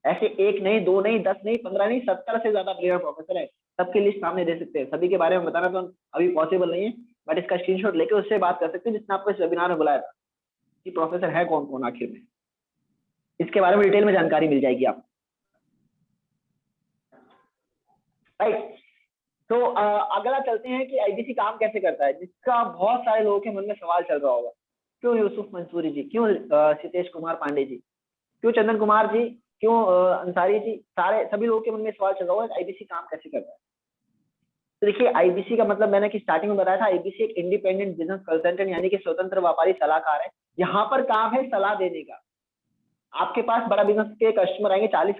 ऐसे एक नहीं, दो नहीं, 10 नहीं, 15 नहीं, 70 से ज्यादा प्लेयर प्रोफेसर है। सबकी लिस्ट सामने दे सकते हैं, सभी के बारे में बताना तो अभी पॉसिबल नहीं है, बट इसका स्क्रीनशॉट लेके उससे बात कर सकते हैं जिसने आपको इस वेबिनार में बुलाया था कि प्रोफेसर है कौन कौन आखिर में। इसके बारे में डिटेल में जानकारी मिल जाएगी आपको। राइट? तो अगला चलते हैं कि आईबीसी काम कैसे करता है, जिसका बहुत सारे लोगों के मन में सवाल चल रहा होगा। क्यों यूसुफ मंसूरी जी, क्यों सितेश कुमार पांडे जी, क्यों चंदन कुमार जी, क्यों अंसारी जी, सभी लोगों के मन में सवाल चल रहा होगा आईबीसी काम कैसे करता है। तो देखिए, आईबीसी का मतलब मैंने कि स्टार्टिंग में बताया था, आईबीसी एक इंडिपेंडेंट बिजनेस कंसल्टेंट यानी कि स्वतंत्र व्यापारी सलाहकार है। यहाँ पर काम है सलाह देने का। आपके पास बड़ा बिजनेस के कस्टमर आएंगे, 40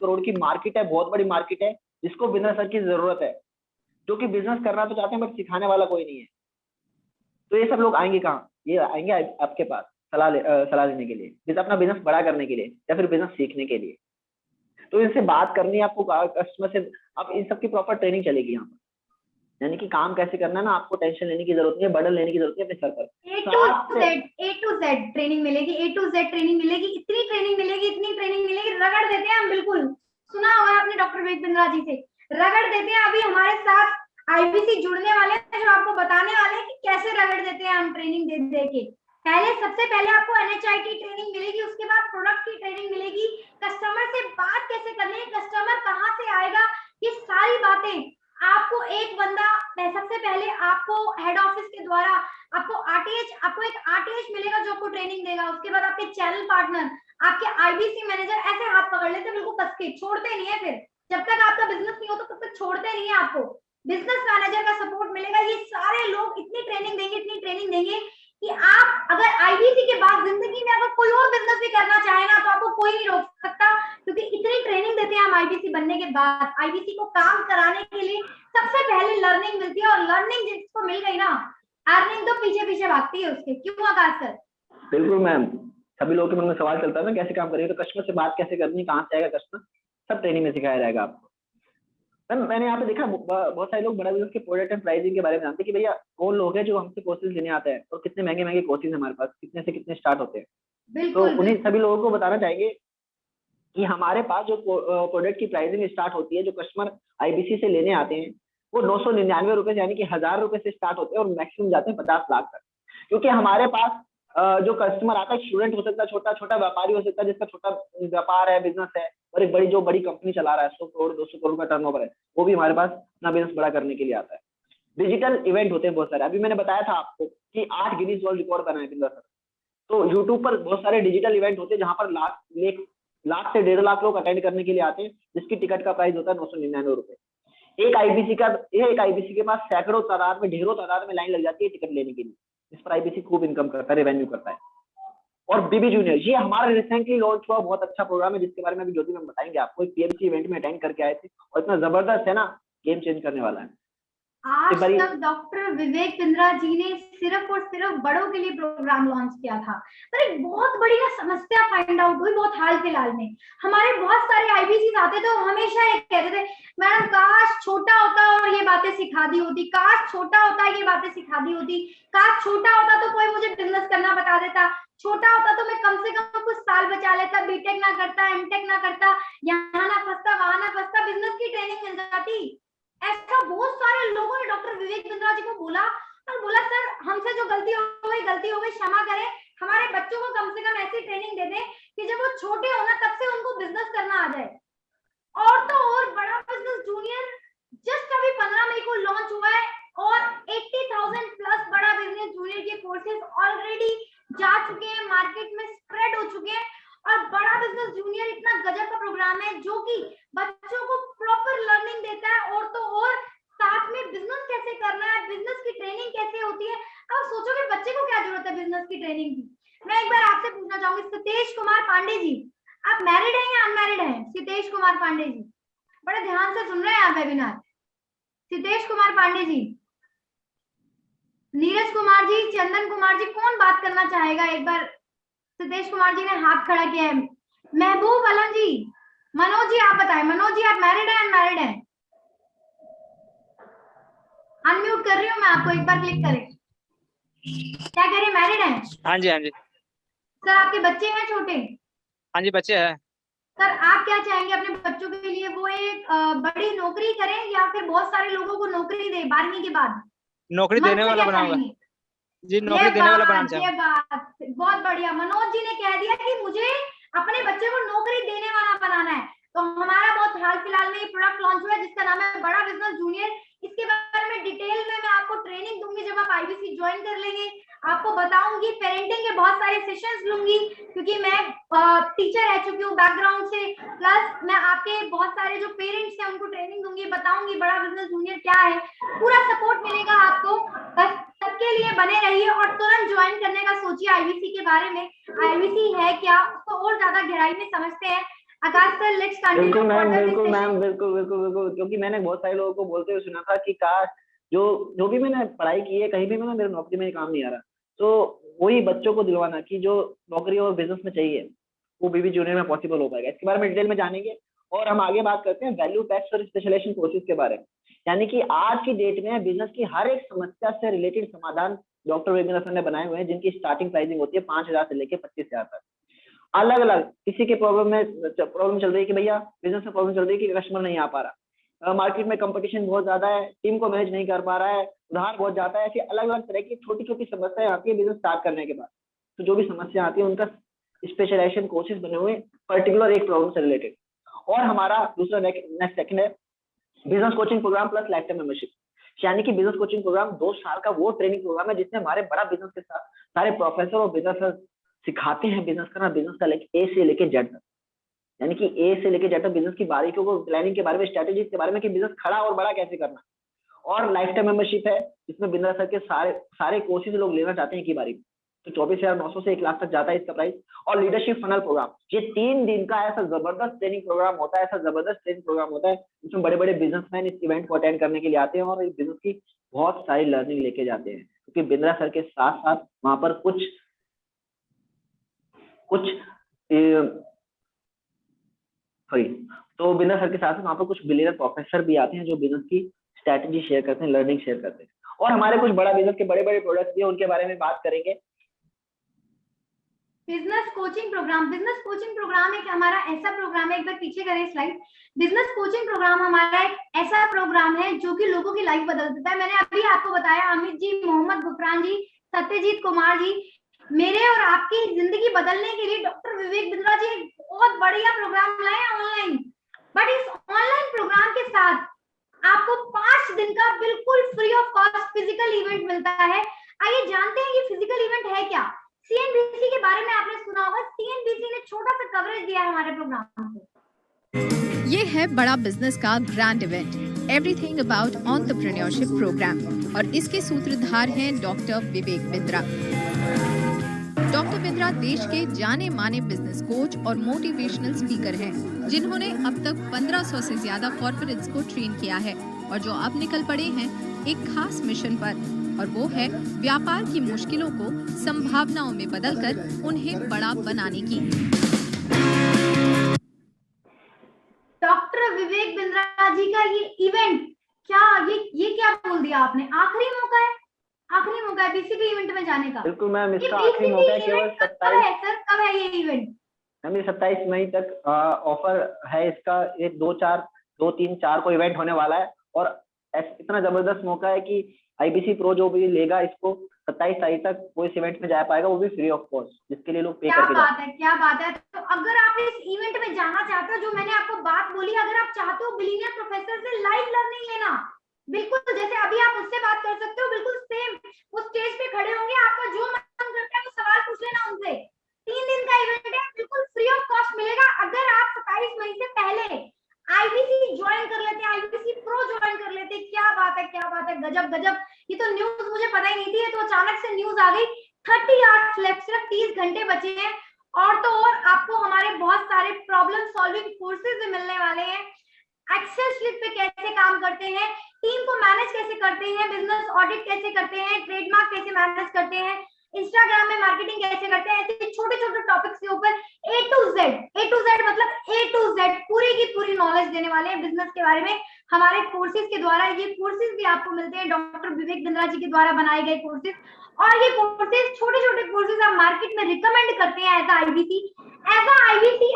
करोड़ की मार्केट है, बहुत बड़ी मार्केट है, जिसको बिजनेस सर की जरूरत है, जो कि बिजनेस करना तो चाहते हैं बट सिखाने वाला कोई नहीं है। तो ये सब लोग आएंगे कहाँ? ये आएंगे आपके पास सलाह लेने के लिए, जैसे अपना बिजनेस बड़ा करने के लिए या फिर बिजनेस सीखने के लिए। तो इनसे बात करनी है आपको, कस्टमर से। अब इन सबकी प्रॉपर ट्रेनिंग चलेगी यहाँ पर, यानी कि काम कैसे करना है ना, आपको टेंशन लेने की जरूरत नहीं है, बर्डन लेने की जरूरत नहीं है अपने सर पर। ए टू जेड ट्रेनिंग मिलेगी, ए टू जेड ट्रेनिंग मिलेगी, इतनी ट्रेनिंग मिलेगी, रगड़ देते हैं हम। बिल्कुल सुना होगा आपने डॉक्टर विवेक बिंद्रा जी से, रगड़ देते हैं। अभी हमारे साथ आईबीसी जुड़ने वाले हैं जो आपको बताने वाले हैं कि कैसे रगड़ देते हैं हम ट्रेनिंग दे के। सबसे पहले आपको एनएचआई की ट्रेनिंग मिलेगी, उसके बाद प्रोडक्ट की ट्रेनिंग मिलेगी, कस्टमर से बात कैसे करनी है, कस्टमर कहाँ से आएगा, ये सारी बातें आपको एक बंदा, सबसे पहले आपको हेड ऑफिस के द्वारा आपको एक आरटीएच मिलेगा जो आपको ट्रेनिंग देगा। उसके बाद आपके चैनल पार्टनर, आपके आईबीसी मैनेजर ऐसे हाथ पकड़ लेते हैं बिल्कुल कस के, छोड़ते नहीं है। फिर जब तक आपका बिजनेस नहीं हो तो तब तक छोड़ते नहीं है आपको। बिजनेस मैनेजर का सपोर्ट मिलेगा। ये सारे लोग इतनी ट्रेनिंग देंगे कि आप अगर आईबीसी के बाद जिंदगी में अगर कोई और बिजनेस भी करना चाहे ना तो आपको कोई नहीं रोक सकता, क्योंकि इतनी ट्रेनिंग देते हैं हम आईबीसी बनने के बाद। आईबीसी को काम कराने के लिए सबसे पहले लर्निंग मिलती है, और लर्निंग जिसको मिल गई ना, अर्निंग तो पीछे पीछे भागती है उसके। क्यों आकाश सर? बिल्कुल मैम, सभी लोगों के मन में सवाल चलता है ना कैसे काम करेंगे, तो कस्टमर से बात कैसे करनी, कहाँ से आएगा कस्टमर, सब ट्रेनिंग में सिखाया जाएगा आपको। मैम मैंने यहाँ पे देखा बहुत सारे लोग बड़ा बिजनेस के प्रोडक्ट एंड प्राइसिंग के बारे में जानते हैं कि भैया कौन लोग हैं जो हमसे कोर्सेज लेने आते हैं और कितने महंगे महंगे कोर्सेज हमारे पास कितने से कितने स्टार्ट होते हैं। तो उन्हीं सभी लोगों को बताना चाहेंगे कि हमारे पास जो प्रोडक्ट की प्राइसिंग स्टार्ट होती है, जो कस्टमर आईबीसी से लेने आते हैं, वो 999 रुपए यानी कि 1000 रुपए से स्टार्ट होते हैं और मैक्सिमम जाते हैं 50 लाख तक। क्योंकि हमारे पास जो कस्टमर आता है, स्टूडेंट हो सकता है, छोटा व्यापारी हो सकता है जिसका छोटा व्यापार है, बिजनेस है, और एक बड़ी कंपनी चला रहा है, 100 करोड़ 200 करोड़ का टर्नओवर है, वो भी हमारे पास अपना बिजनेस बड़ा करने के लिए आता है। डिजिटल इवेंट होते हैं बहुत सारे। अभी मैंने बताया था आपको कि 8 गिनीज वर्ल्ड रिकॉर्ड बनाए बिंद्रा सर। तो यूट्यूब पर बहुत सारे डिजिटल इवेंट होते हैं जहां पर लाख से 1.5 लाख लोग अटेंड करने के लिए आते हैं, जिसकी टिकट का प्राइस होता है 999 रुपए। एक आईबीसी के पास सैकड़ों तादाद में, ढेरों तादाद में लाइन लग जाती है टिकट लेने के लिए। इस पर आईबीसी खूब इनकम करता है, रेवेन्यू करता है। और बीबी जूनियर, ये हमारा रिसेंटली लॉन्च हुआ बहुत अच्छा प्रोग्राम है, जिसके बारे में अभी ज्योति मैम बताएंगे आपको। एक पीएमसी इवेंट में अटेंड करके आए थे और इतना जबरदस्त है ना, गेम चेंज करने वाला है। आज तक डॉक्टर विवेक बिंद्रा जी ने सिर्फ और सिर्फ बड़ों के लिए प्रोग्राम लॉन्च किया था, पर एक बहुत बड़ी ना समस्या फाइंड आउट हुई बहुत हाल फिलहाल में। हमारे बहुत सारे आईबीसी आते थे, हमेशा एक कहते थे मैडम काश छोटा होता और ये बातें सिखा दी होती, काश छोटा होता ये बातें सिखा दी होती, काश छोटा होता तो कोई मुझे बिजनेस करना बता देता, छोटा होता तो मैं कम से कम कुछ साल बचा लेता, बीटेक ना करता, एमटेक ना करता, यहाँ ना फंसता, वहां ना फंसता, बिजनेस की ट्रेनिंग मिल जाती। ऐसा बहुत सारे लोगों ने डॉक्टर विवेक बिंद्रा जी को बोला और बोला सर हमसे जो गलती हो गई क्षमा करें, हमारे बच्चों को कम से कम ऐसी ट्रेनिंग दे दें कि जब वो छोटे हो ना तब से उनको बिजनेस करना आ जाए। और तो और बड़ा बिजनेस जूनियर जस्ट अभी 15 मई को लॉन्च हुआ है और 80,000 प्लस बड़ा बिजनेस जूनियर के कोर्सेज ऑलरेडी जा चुके हैं, मार्केट में स्प्रेड हो चुके हैं। और बड़ा बिजनेस जूनियर इतना गजब का प्रोग्राम है जो कि बच्चों को प्रॉपर लर्निंग देता है और तो और साथ में बिजनेस कैसे करना है, बिजनेस की ट्रेनिंग कैसे होती है। अब सोचोगे बच्चे को क्या जरूरत है बिजनेस की ट्रेनिंग की। मैं एक बार आपसे पूछना चाहूंगी सतीश कुमार पांडे जी, आप मैरिड हैं या अनमैरिड हैं? सितेश कुमार पांडे जी बड़े ध्यान से सुन रहे हैं आप वेबिनार। सितेश कुमार पांडे जी, नीरज कुमार जी, चंदन कुमार जी, कौन बात करना चाहेगा? एक बार सितेश कुमार जी ने हाथ खड़ा किया है। महबूब आलम जी, मनोज जी आप बताएं, मनोज जी आप मैरिड हैं अनमैरिड हैं? अनम्यूट कर रही हूँ मैं आपको, एक बार क्लिक करें। क्या कह रहे, मैरिड हैं? हाँ जी, हाँ जी। सर आपके बच्चे हैं छोटे? हाँ जी, बच्चे हैं। सर आप क्या चाहेंगे अपने बच्चों के लिए, वो एक बड़ी नौकरी करें या फिर बहुत सारे लोगों को नौकरी दे 12वीं के बाद? नौकरी देने वाला बनाऊंगा जी, नौकरी देने वाला बनाना ये बात बहुत बढ़िया। मनोज जी ने कह दिया कि मुझे अपने बच्चे को नौकरी देने वाला बनाना है। तो हमारा बहुत हाल फिलहाल में प्रोडक्ट लॉन्च हुआ है जिसका नाम है बड़ा बिजनेस जूनियर। इसके बारे में डिटेल में मैं आपको ट्रेनिंग दूंगी जब आप आईबीसी ज्वाइन कर लेंगे, आपको बताऊंगी। पेरेंटिंग के बहुत सारे सेशंस लूंगी क्योंकि मैं टीचर रह चुकी हूँ बैकग्राउंड से, प्लस मैं आपके बहुत सारे जो पेरेंट्स हैं उनको ट्रेनिंग दूंगी, बताऊंगी बड़ा बिजनेस जूनियर क्या है, पूरा सपोर्ट मिलेगा आपको। बस सबके लिए बने रहिए और तुरंत ज्वाइन करने का सोचिए आईबीसी के बारे में। आईबीसी है क्या उसको और ज्यादा गहराई में समझते हैं। आकाश सर लेट्स कंटिन्यू। बिल्कुल मैम, बिल्कुल मैम, बिल्कुल बिल्कुल बिल्कुल, क्योंकि मैंने बहुत सारे लोगों को बोलते हुए सुना था कि काश जो भी मैंने पढ़ाई की है कहीं भी मेरे नौकरी में काम नहीं आ रहा, तो वही बच्चों को दिलवाना कि जो नौकरी और बिजनेस में चाहिए वो बीबी जूनियर में पॉसिबल हो पाएगा। इसके बारे में डिटेल में जानेंगे और हम आगे बात करते हैं वैल्यू पैक्स और स्पेशलाइजेशन कोर्सेज के बारे में। यानी कि आज की डेट में बिजनेस की हर एक समस्या से रिलेटेड समाधान डॉक्टर विवेक सर ने बनाए हुए हैं, जिनकी स्टार्टिंग प्राइसिंग होती है 5,000 से लेकर 25,000 तक। अलग अलग किसी के प्रॉब्लम चल रही है कि भैया बिजनेस में प्रॉब्लम चल रही है कि कस्टमर नहीं आ पा रहा, मार्केट में कंपटीशन बहुत ज्यादा है, टीम को मैनेज नहीं कर पा रहा है, उधार बहुत जाता है, ऐसी अलग अलग तरह की छोटी छोटी समस्याएं आती है बिजनेस स्टार्ट करने के बाद। तो जो भी समस्या आती है उनका स्पेशलाइजेशन कोर्सेज बने हुए पर्टिकुलर एक प्रॉब्लम से रिलेटेड। और हमारा दूसरा नेक्स्ट सेकंड है business coaching program plus life time membership. यानी कि बिजनेस कोचिंग प्रोग्राम 2 साल का वो ट्रेनिंग प्रोग्राम है जिसमें हमारे बड़ा बिजनेस के साथ सारे प्रोफेसर और बिजनेस सिखाते हैं बिजनेस करना, बिजनेस का ए से लेके जेड तक। यानी कि ए से लेके जेड तक बिजनेस की बारीकियों को, प्लानिंग के बारे में, स्ट्रेटेजी के बारे में कि बिजनेस खड़ा और बड़ा कैसे करना। और लाइफ टाइम मेंबरशिप है जिसमें बिंद्रा सर के सारे कोर्सेज लोग लेना चाहते हैं एक ही बारी में, तो 24,900 से 1 लाख तक जाता है इसका प्राइस। और लीडरशिप फनल प्रोग्राम, ये 3 दिन का ऐसा जबरदस्त ट्रेनिंग प्रोग्राम होता है, ऐसा जबरदस्त ट्रेनिंग प्रोग्राम होता है जिसमें बड़े बड़े बिजनेसमैन इस इवेंट को अटेंड करने के लिए आते हैं और इस बिजनेस की बहुत सारी लर्निंग लेके जाते हैं। क्योंकि बिंद्रा सर के साथ साथ वहां पर कुछ तो बिंद्रा सर के साथ वहां पर कुछ बिलियनर प्रोफेसर भी आते हैं जो बिजनेस की स्ट्रेटेजी शेयर करते हैं, लर्निंग शेयर करते हैं। और हमारे कुछ बड़ा बिजनेस के बड़े बड़े प्रोडक्ट्स भी हैं, उनके बारे में बात करेंगे। बिजनेस कोचिंग प्रोग्राम एक हमारा ऐसा प्रोग्राम है, एक बार पीछे करें स्लाइड। बिजनेस कोचिंग प्रोग्राम हमारा एक ऐसा प्रोग्राम है जो कि लोगों की लाइफ बदल देता है। मैंने अभी आपको बताया अमित जी, मोहम्मद गुफरान जी, सत्यजीत कुमार जी, मेरे और आपकी जिंदगी बदलने के लिए डॉक्टर विवेक बिंद्रा जी एक बहुत बढ़िया प्रोग्राम लाए ऑनलाइन। बट इस ऑनलाइन प्रोग्राम के साथ आपको 5 दिन का बिल्कुल free of cost physical event मिलता है। आइए जानते हैं ये फिजिकल इवेंट है क्या। सीएनबीसी के बारे में आपने सुना होगा, सीएनबीसी ने छोटा सा कवरेज दिया है हमारे प्रोग्राम को। ये है बड़ा बिजनेस का grand event, everything about entrepreneurship program, और इसके सूत्रधार हैं डॉक्टर विवेक बिंद्रा। डॉक्टर बिंद्रा देश के जाने माने बिजनेस कोच और मोटिवेशनल स्पीकर हैं, जिन्होंने अब तक 1500 से ज्यादा कॉर्पोरेट्स को ट्रेन किया है और जो अब निकल पड़े हैं एक खास मिशन पर, और वो है व्यापार की मुश्किलों को संभावनाओं में बदलकर उन्हें बड़ा बनाने की। डॉक्टर विवेक बिंद्रा जी का ये इवेंट, क्या ये क्या बोल दिया आपने, आखिरी मौका है, आखिरी मौका है बीसीबी इवेंट में जाने का। बिल्कुल मैम, ये इसका आखिरी मौका है, बीसीबी केवल इवेंट कब 27 है सर, कब है ये इवेंट? मैम, ये 27 मई तक ऑफर है इसका। ये 2-3-4 को इवेंट होने वाला है, और इतना जबरदस्त मौका है कि आईबीसी प्रो जो भी लेगा इसको 27 तारीख तक वो इस इवेंट में जा पाएगा, वो भी फ्री ऑफ कॉस्ट, जिसके लिए लोग पे क्या करके बात है, क्या बात है। तो अगर आप इस इवेंट में जाना चाहते हो, जो मैंने आपको बात बोली, अगर आप चाहते हो बिलीनियर प्रोफेसर से लाइव लर्निंग लेना, बिल्कुल जैसे अभी आप उससे बात कर सकते हो, बिल्कुल सेम वो स्टेज पे खड़े होंगे, आपका जो मन करता है वो सवाल पूछ लेना उनसे। 3 दिन का इवेंट है, बिल्कुल फ्री ऑफ कॉस्ट मिलेगा। अगर आप 27 मई से पहले आईबीसी ज्वाइन कर लेते, आईबीसी प्रो ज्वाइन कर लेते, क्या बात है, क्या बात है, गजब गजब। ये तो न्यूज मुझे पता ही नहीं थी, ये तो अचानक से न्यूज आ गई। 30 आवर्स लेफ्ट, सिर्फ 30 घंटे बचे हैं, और तो और आपको हमारे बहुत सारे प्रॉब्लम सॉल्विंग कोर्सेज भी मिलने वाले हैं। एक्सेल शीट पे कैसे काम करते हैं, टीम को मैनेज कैसे करते हैं, बिजनेस ऑडिट कैसे करते हैं, ट्रेडमार्क कैसे मैनेज करते हैं, इंस्टाग्राम में मार्केटिंग कैसे करते हैं, ऐसे छोटे छोटे टॉपिक्स के ऊपर ए टू जेड मतलब ए टू जेड पूरी की पूरी नॉलेज देने वाले हैं बिजनेस के बारे में हमारे कोर्सेज के द्वारा। ये कोर्सेज भी आपको मिलते हैं डॉक्टर विवेक बिंद्रा जी के द्वारा बनाए गए कोर्सेज, और ये कोर्सेज छोटे छोटे कोर्सेज आप मार्केट में रिकमेंड करते हैं एज आईबीसी।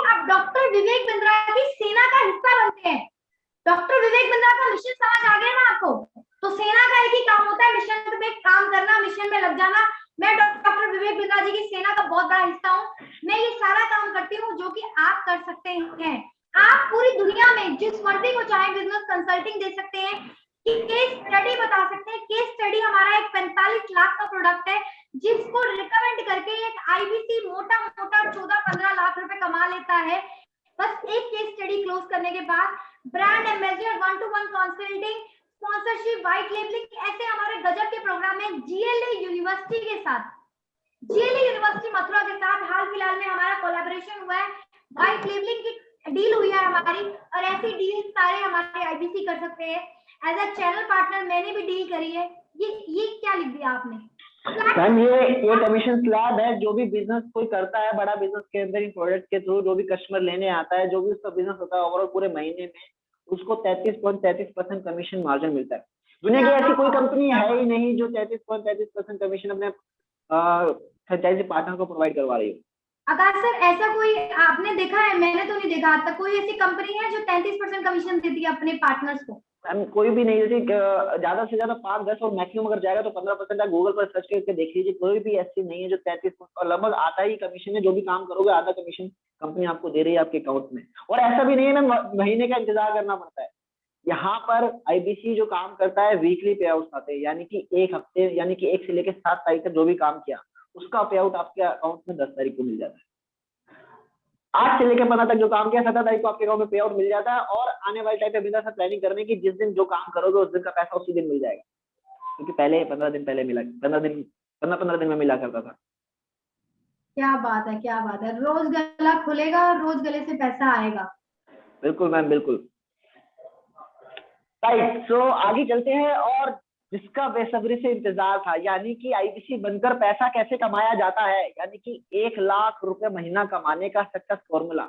आप डॉक्टर विवेक बिंद्रा की सेना का हिस्सा बनते हैं। डॉक्टर विवेक बिंद्रा का मिशन समझ आ गया ना आपको? तो सेना का एक ही काम होता है, मिशन पे काम करना, मिशन में लग जाना। मैं डॉक्टर विवेक बिंद्रा जी की सेना का बहुत बड़ा हिस्सा हूँ। मैं ये सारा काम करती हूँ जो कि आप कर सकते हैं। आप पूरी दुनिया में जिस मर्जी को चाहे बिजनेस कंसल्टिंग दे सकते हैं, केस स्टडी बता सकते हैं। केस स्टडी हमारा एक 45 लाख का प्रोडक्ट है, जिसको रिकमेंड करके एक आईबीसी मोटा मोटा 14-15 लाख रुपए कमा लेता है बस एक केस स्टडी क्लोज करने के बाद। Brand ambassador, 1-to-1 consulting, sponsorship, white labelling, ऐसे हमारे गजब के प्रोग्राम है। जीएलए यूनिवर्सिटी के साथ, जीएलए यूनिवर्सिटी मथुरा के साथ हाल फिलहाल में हमारा कोलैबोरेशन हुआ है, व्हाइट लेबलिंग की डील हुई है हमारी, और ऐसी डील सारे हमारे आईबीसी कर सकते हैं। एज अ चैनल पार्टनर मैंने भी डील करी है। ये क्या लिख दिया आपने? मैम, ये कमीशन स्लैब है। जो भी बिजनेस कोई करता है बड़ा बिजनेस के अंदर, इन प्रोडक्ट के थ्रू जो भी कस्टमर लेने आता है, जो भी उसका बिजनेस होता है ओवरऑल पूरे महीने में, उसको 33.33% कमीशन मार्जिन मिलता है। दुनिया की ऐसी कोई कंपनी है ही नहीं जो 33.33% कमीशन अपने फ्रेंचाइजी पार्टनर को प्रोवाइड करवा रही हो। आकाश सर, ऐसा कोई आपने देखा है? मैंने तो नहीं देखा आज तक कोई ऐसी कंपनी है जो 33% कमीशन देती है अपने पार्टनर्स को। मैम, कोई भी नहीं। जैसे ज्यादा से ज्यादा 5-10 और मैक्सिमम अगर जाएगा तो 15% है। गूगल पर सर्च करके देख लीजिए, कोई भी ऐसी नहीं है जो 33, और लगभग आधा ही कमीशन है। जो भी काम करोगे आधा कमीशन कंपनी आपको दे रही है आपके अकाउंट में। और ऐसा भी नहीं है मैम महीने का इंतजार करना पड़ता है। यहाँ पर आईबीसी जो काम करता है वीकली पे आउट आते हैं, यानी कि एक हफ्ते, यानी कि 1 से लेकर 7 तारीख तक जो भी काम किया उसका पे आउट आपके अकाउंट में 10 तारीख को मिल जाता है। 8 से लेकर 15 तक जो काम किया 17 तारीख को आपके अकाउंट में पे आउट मिल जाता है। और आने वाले टाइम पे बिना सा प्लानिंग करने की, जिस दिन जो काम करोगे उस दिन का पैसा उसी दिन मिल जाएगा, क्योंकि पहले 15 दिन पहले मिला, 15 दिन में मिला करता था। क्या बात है, क्या बात है। रोज गला खुलेगा और रोज गले से पैसा आएगा। बिल्कुल मैम, बिल्कुल राइट। सो आगे चलते हैं, और जिसका बेसब्री से इंतजार था, यानी कि आईबीसी बनकर पैसा कैसे कमाया जाता है, यानी कि 1 लाख रुपए महीना कमाने का सक्सेस फॉर्मूला।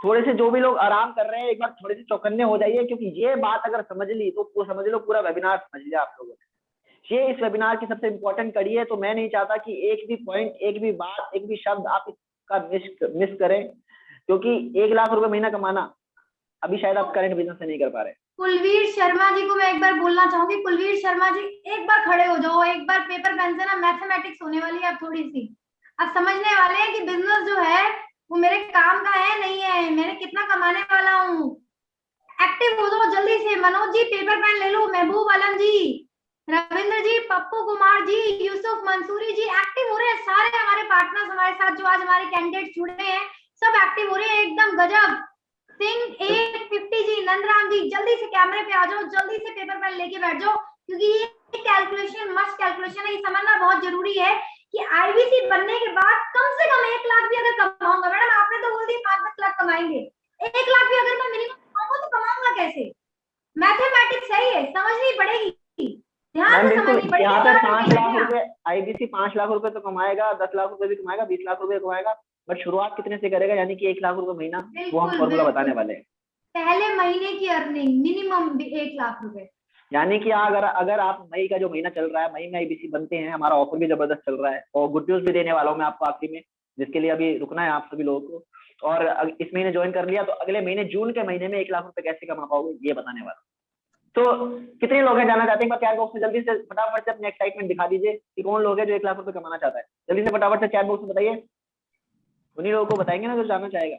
थोड़े से जो भी लोग आराम कर रहे हैं, एक बार थोड़े से चौकन्ने हो जाइए, क्योंकि ये बात अगर समझ ली तो समझ लो पूरा वेबिनार समझ लिया आप लोगों ने। ये इस वेबिनार की सबसे इंपॉर्टेंट कड़ी है। तो मैं नहीं चाहता कि एक भी पॉइंट, एक भी बात, एक भी शब्द आप इसका मिस करें, क्योंकि 1 लाख रुपए महीना कमाना अभी शायद आप करंट बिजनेस से नहीं कर पा रहे। कुलवीर शर्मा जी को मैं एक बार बोलना चाहूंगी। कुलवीर शर्मा जी, एक बार खड़े हो जाओ, एक बार पेपर पेन से ना मैथमेटिक्स होने वाली है अब थोड़ी सी। अब समझने वाले हैं कि बिजनेस जो है वो मेरे काम का है नहीं है, मैंने कितना कमाने वाला हूँ। एक्टिव हो जाओ जल्दी से। मनोज जी पेपर पेन ले लो, महबूब आलम जी, रविंद्र जी, पप्पू कुमार जी, यूसुफ मंसूरी जी एक्टिव हो रहे हैं। सारे हमारे पार्टनर्स हमारे साथ जो आज हमारे कैंडिडेट जुड़े हैं सब एक्टिव हो रहे हैं, एकदम गजब। सिंह 850 जी, नंदराम जी, जल्दी से कैमरे पे आ जाओ, जल्दी से पेपर पेन लेके बैठ जाओ, क्योंकि ये कैलकुलेशन मस्ट कैलकुलेशन है। ये समझना बहुत जरूरी है कि आईबीसी बनने के बाद कम से कम 1 लाख भी अगर कमाऊंगा, मैडम आपने तो बोल दिया 5-10 लाख कमाएंगे, 1 लाख भी अगर मैं मिनिमम कमाऊंगा तो कमाऊंगा कैसे? मैथमेटिक्स सही है, समझनी पड़ेगी, ध्यान से समझनी पड़ेगी। यहाँ पे 5 लाख रुपए आईबीसी 5 लाख रुपए तो कमाएगा, 10 लाख रुपए भी कमाएगा, 20 लाख रुपए कमाएगा, बट शुरुआत कितने से करेगा, यानी कि 1 लाख रुपए महीना, वो हम फॉर्मूला बताने वाले हैं। पहले महीने की अर्निंग मिनिमम 1 लाख रुपए। यानी कि अगर आप मई का जो महीना चल रहा है, मई में आईबीसी बनते हैं, हमारा ऑफर भी जबरदस्त चल रहा है और गुड न्यूज भी देने वाला हूँ मैं आपको आखिरी में, जिसके लिए अभी रुकना है आप सभी लोगों को। और इस महीने ज्वाइन कर लिया तो अगले महीने जून के महीने में 1 लाख रुपए कैसे कमा पाओगे ये बताने वाला। तो कितने लोग हैं जानना चाहते हैं? चैट बॉक्स में जल्दी से फटाफट से अपनी एक्साइटमेंट दिखा दीजिए कि कौन लोग हैं जो 1 लाख रुपए कमाना चाहता है। जल्दी से फटाफट से चैट बॉक्स में बताइए, उन्हीं लोगों को बताएंगे ना जो जानना चाहेगा।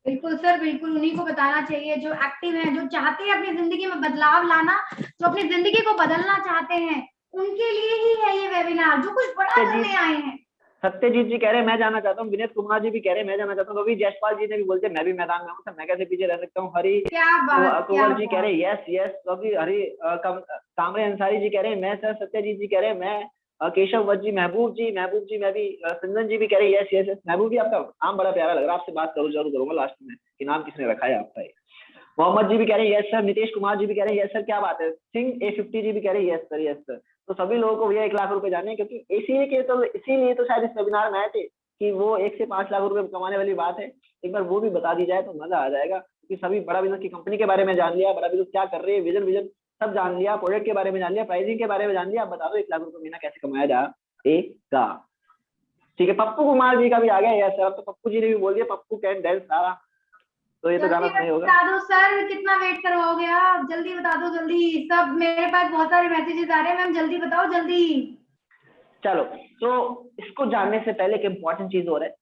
बिल्कुल सर, बिल्कुल उन्हीं को बताना चाहिए जो एक्टिव हैं, जो चाहते हैं अपनी जिंदगी में बदलाव लाना, जो अपनी जिंदगी को बदलना चाहते हैं, उनके लिए ही है ये वेबिनार, जो कुछ बड़ा करने आए हैं। सत्यजीत जी कह रहे हैं मैं जाना चाहता हूँ, विनीत कुमार जी भी कह रहे हैं मैं जाना चाहता हूँ, रवि जयसवाल जी ने भी बोलते मैं भी मैदान में हूँ सर, मैं कैसे पीछे रह सकता हूँ। हरी कुंवर जी कह रहे हैं यस यस, अभी हरी कामरे अंसारी जी कह रहे हैं मैं सर, सत्यजीत जी कह रहे हैं मैं, केशव वत जी, महबूब जी मैं भी, संजन जी भी कह रहे हैं यस यस। महबूब जी आपका नाम बड़ा प्यारा लग रहा है, आपसे बात जरूर करूंगा लास्ट में कि नाम किसने रखा है आपका। मोहम्मद जी भी कह रहे हैं यस सर, नीतीश कुमार जी भी कह रहे हैं यस सर, क्या बात है। सिंह A50 जी भी कह रहे हैं यस सर यस सर। तो सभी लोगों को भैया 1 लाख रुपए जाने, क्योंकि इसीलिए तो शायद इस वेबिनार में आए थे कि वो 1 से 5 लाख रुपए कमाने वाली बात है, एक बार वो भी बता दी जाए तो मजा आ जाएगा। क्योंकि सभी बड़ा बिजनेस की कंपनी के बारे में जान लिया, बड़ा बिजनेस क्या कर रही है, विजन सब जान लिया, प्रोडक्ट के बारे में जान लिया, प्राइसिंग के बारे में जान लिया। अब बता दो 1 लाख रुपए महीना कैसे कमाया जाएगा। ठीक है, पप्पू कुमार जी का भी आ गया यस सर, तो पप्पू जी ने भी बोल दिया पप्पू कैन डांस सारा, तो ये तो गाना नहीं होगा। बता दो सर, कितना वेट करवाओगे आप, जल्दी बता दो जल्दी, सब मेरे पास बहुत सारे मैसेजेस आ रहे हैं, मैम जल्दी बताओ जल्दी। चलो, तो इसको जानने से पहले एक इम्पोर्टेंट चीज और है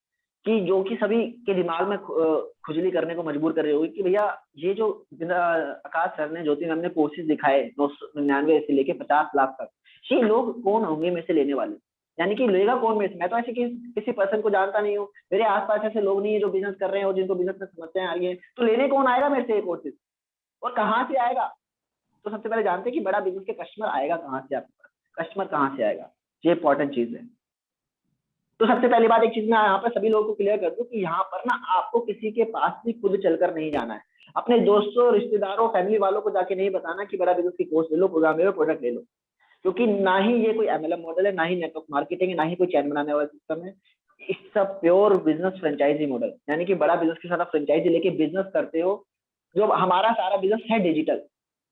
कि जो कि सभी के दिमाग में खुजली करने को मजबूर कर रही होगी कि भैया ये जो आकाश सर ने, ज्योति मैम ने कोर्सेज दिखाए 299 से लेके 50 लाख तक, ये लोग कौन होंगे में से लेने वाले, यानी कि लेगा कौन में से। मैं तो ऐसे किसी पर्सन को जानता नहीं हूँ, मेरे आसपास ऐसे लोग नहीं है जो बिजनेस कर रहे हैं और जिनको बिजनेस में समस्याएं आ रही है, तो लेने कौन आएगा मेरे से ये कोर्सेज और कहाँ से आएगा। तो सबसे पहले जानते हैं कि बड़ा बिजनेस के कस्टमर आएगा कहाँ से, आपके पास कस्टमर कहाँ से आएगा, ये इंपॉर्टेंट चीज है। तो सबसे पहली बात, एक चीज मैं यहाँ पर सभी लोगों को क्लियर कर दूं कि यहाँ पर ना आपको किसी के पास भी खुद चलकर नहीं जाना है, अपने दोस्तों, रिश्तेदारों, फैमिली वालों को जाके नहीं बताना कि बड़ा बिजनेस की कोर्स ले लो, प्रोग्राम ले लो, प्रोडक्ट ले लो, क्योंकि ना ही ये कोई MLM मॉडल है, ना ही नेटवर्क मार्केटिंग है, ना ही कोई चैन बनाने वाला सिस्टम है। It's a pure business franchise model, यानी कि बड़ा बिजनेस के साथ आप फ्रेंचाइजी लेके बिजनेस करते हो। जो हमारा सारा बिजनेस है डिजिटल,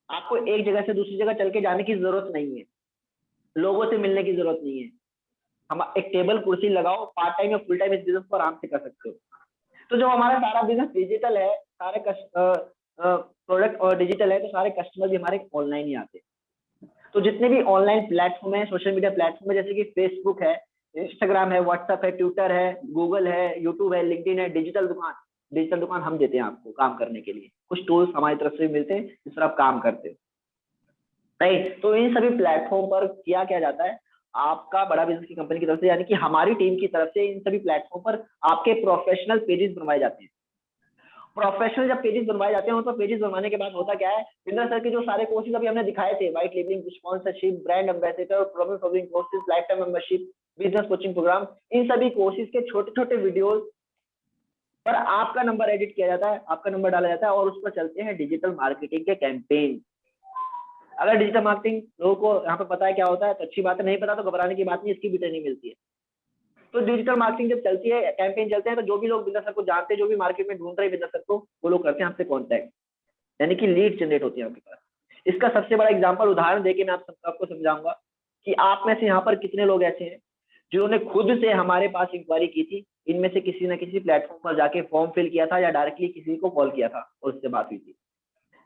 आपको एक जगह से दूसरी जगह चल के जाने की जरूरत नहीं है, लोगों से मिलने की जरूरत नहीं है। हम एक टेबल कुर्सी लगाओ, पार्ट टाइम या फुल टाइम इस बिजनेस को आराम से कर सकते हो। तो जो हमारा सारा बिजनेस डिजिटल है, सारे प्रोडक्ट और डिजिटल है, तो सारे कस्टमर भी हमारे ऑनलाइन ही आते हैं। तो जितने भी ऑनलाइन प्लेटफॉर्म है, सोशल मीडिया प्लेटफॉर्म है, जैसे कि फेसबुक है, इंस्टाग्राम है, व्हाट्सएप है, ट्विटर है, गूगल है, यूट्यूब है, लिंक्डइन है, डिजिटल दुकान हम देते हैं आपको काम करने के लिए, कुछ टूल्स हमारी तरफ से भी मिलते हैं जिस पर आप काम करते हो, राइट। तो इन सभी प्लेटफॉर्म पर क्या जाता है, आपका बड़ा बिजनेस की कंपनी की तरफ से, यानी कि हमारी टीम की तरफ से इन सभी प्लेटफॉर्म पर आपके प्रोफेशनल पेजेस बनवाए जाते हैं। प्रोफेशनल जब पेजेस बनवाए जाते हैं, उन पर पेजेस बनवाने के बाद होता क्या है, बिंदर सर के जो सारे कोर्सेज अभी हमने दिखाए थे, white labelling, sponsorship, brand ambassador, problem solving courses, life time membership, business coaching programme, इन सभी कोर्सेज के छोटे छोटे वीडियोस पर आपका नंबर एडिट किया जाता है, आपका नंबर डाला जाता है और उस पर चलते हैं डिजिटल मार्केटिंग के कैंपेन। अगर डिजिटल मार्केटिंग लोगों को यहाँ पे पता है क्या होता है तो अच्छी बात है, नहीं पता तो घबराने की बात नहीं, इसकी भी ट्रेनिंग मिलती है। तो डिजिटल मार्केटिंग जब चलती है, कैंपेन चलते हैं, तो जो भी लोग बिजनेस को जानते हैं, जो भी मार्केट में ढूंढ रहे हैं बिजनेस को, वो लोग करते हैं आपसे कॉन्टैक्ट, यानी कि लीड जनरेट होती है आपके पास। इसका सबसे बड़ा एग्जाम्पल उदाहरण देके मैं आपको समझाऊंगा कि आप में से यहाँ पर कितने लोग ऐसे हैं जिन्होंने खुद से हमारे पास इंक्वायरी की थी, इनमें से किसी न किसी प्लेटफॉर्म पर जाके फॉर्म फिल किया था या डायरेक्टली किसी को कॉल किया था और उससे बात हुई थी।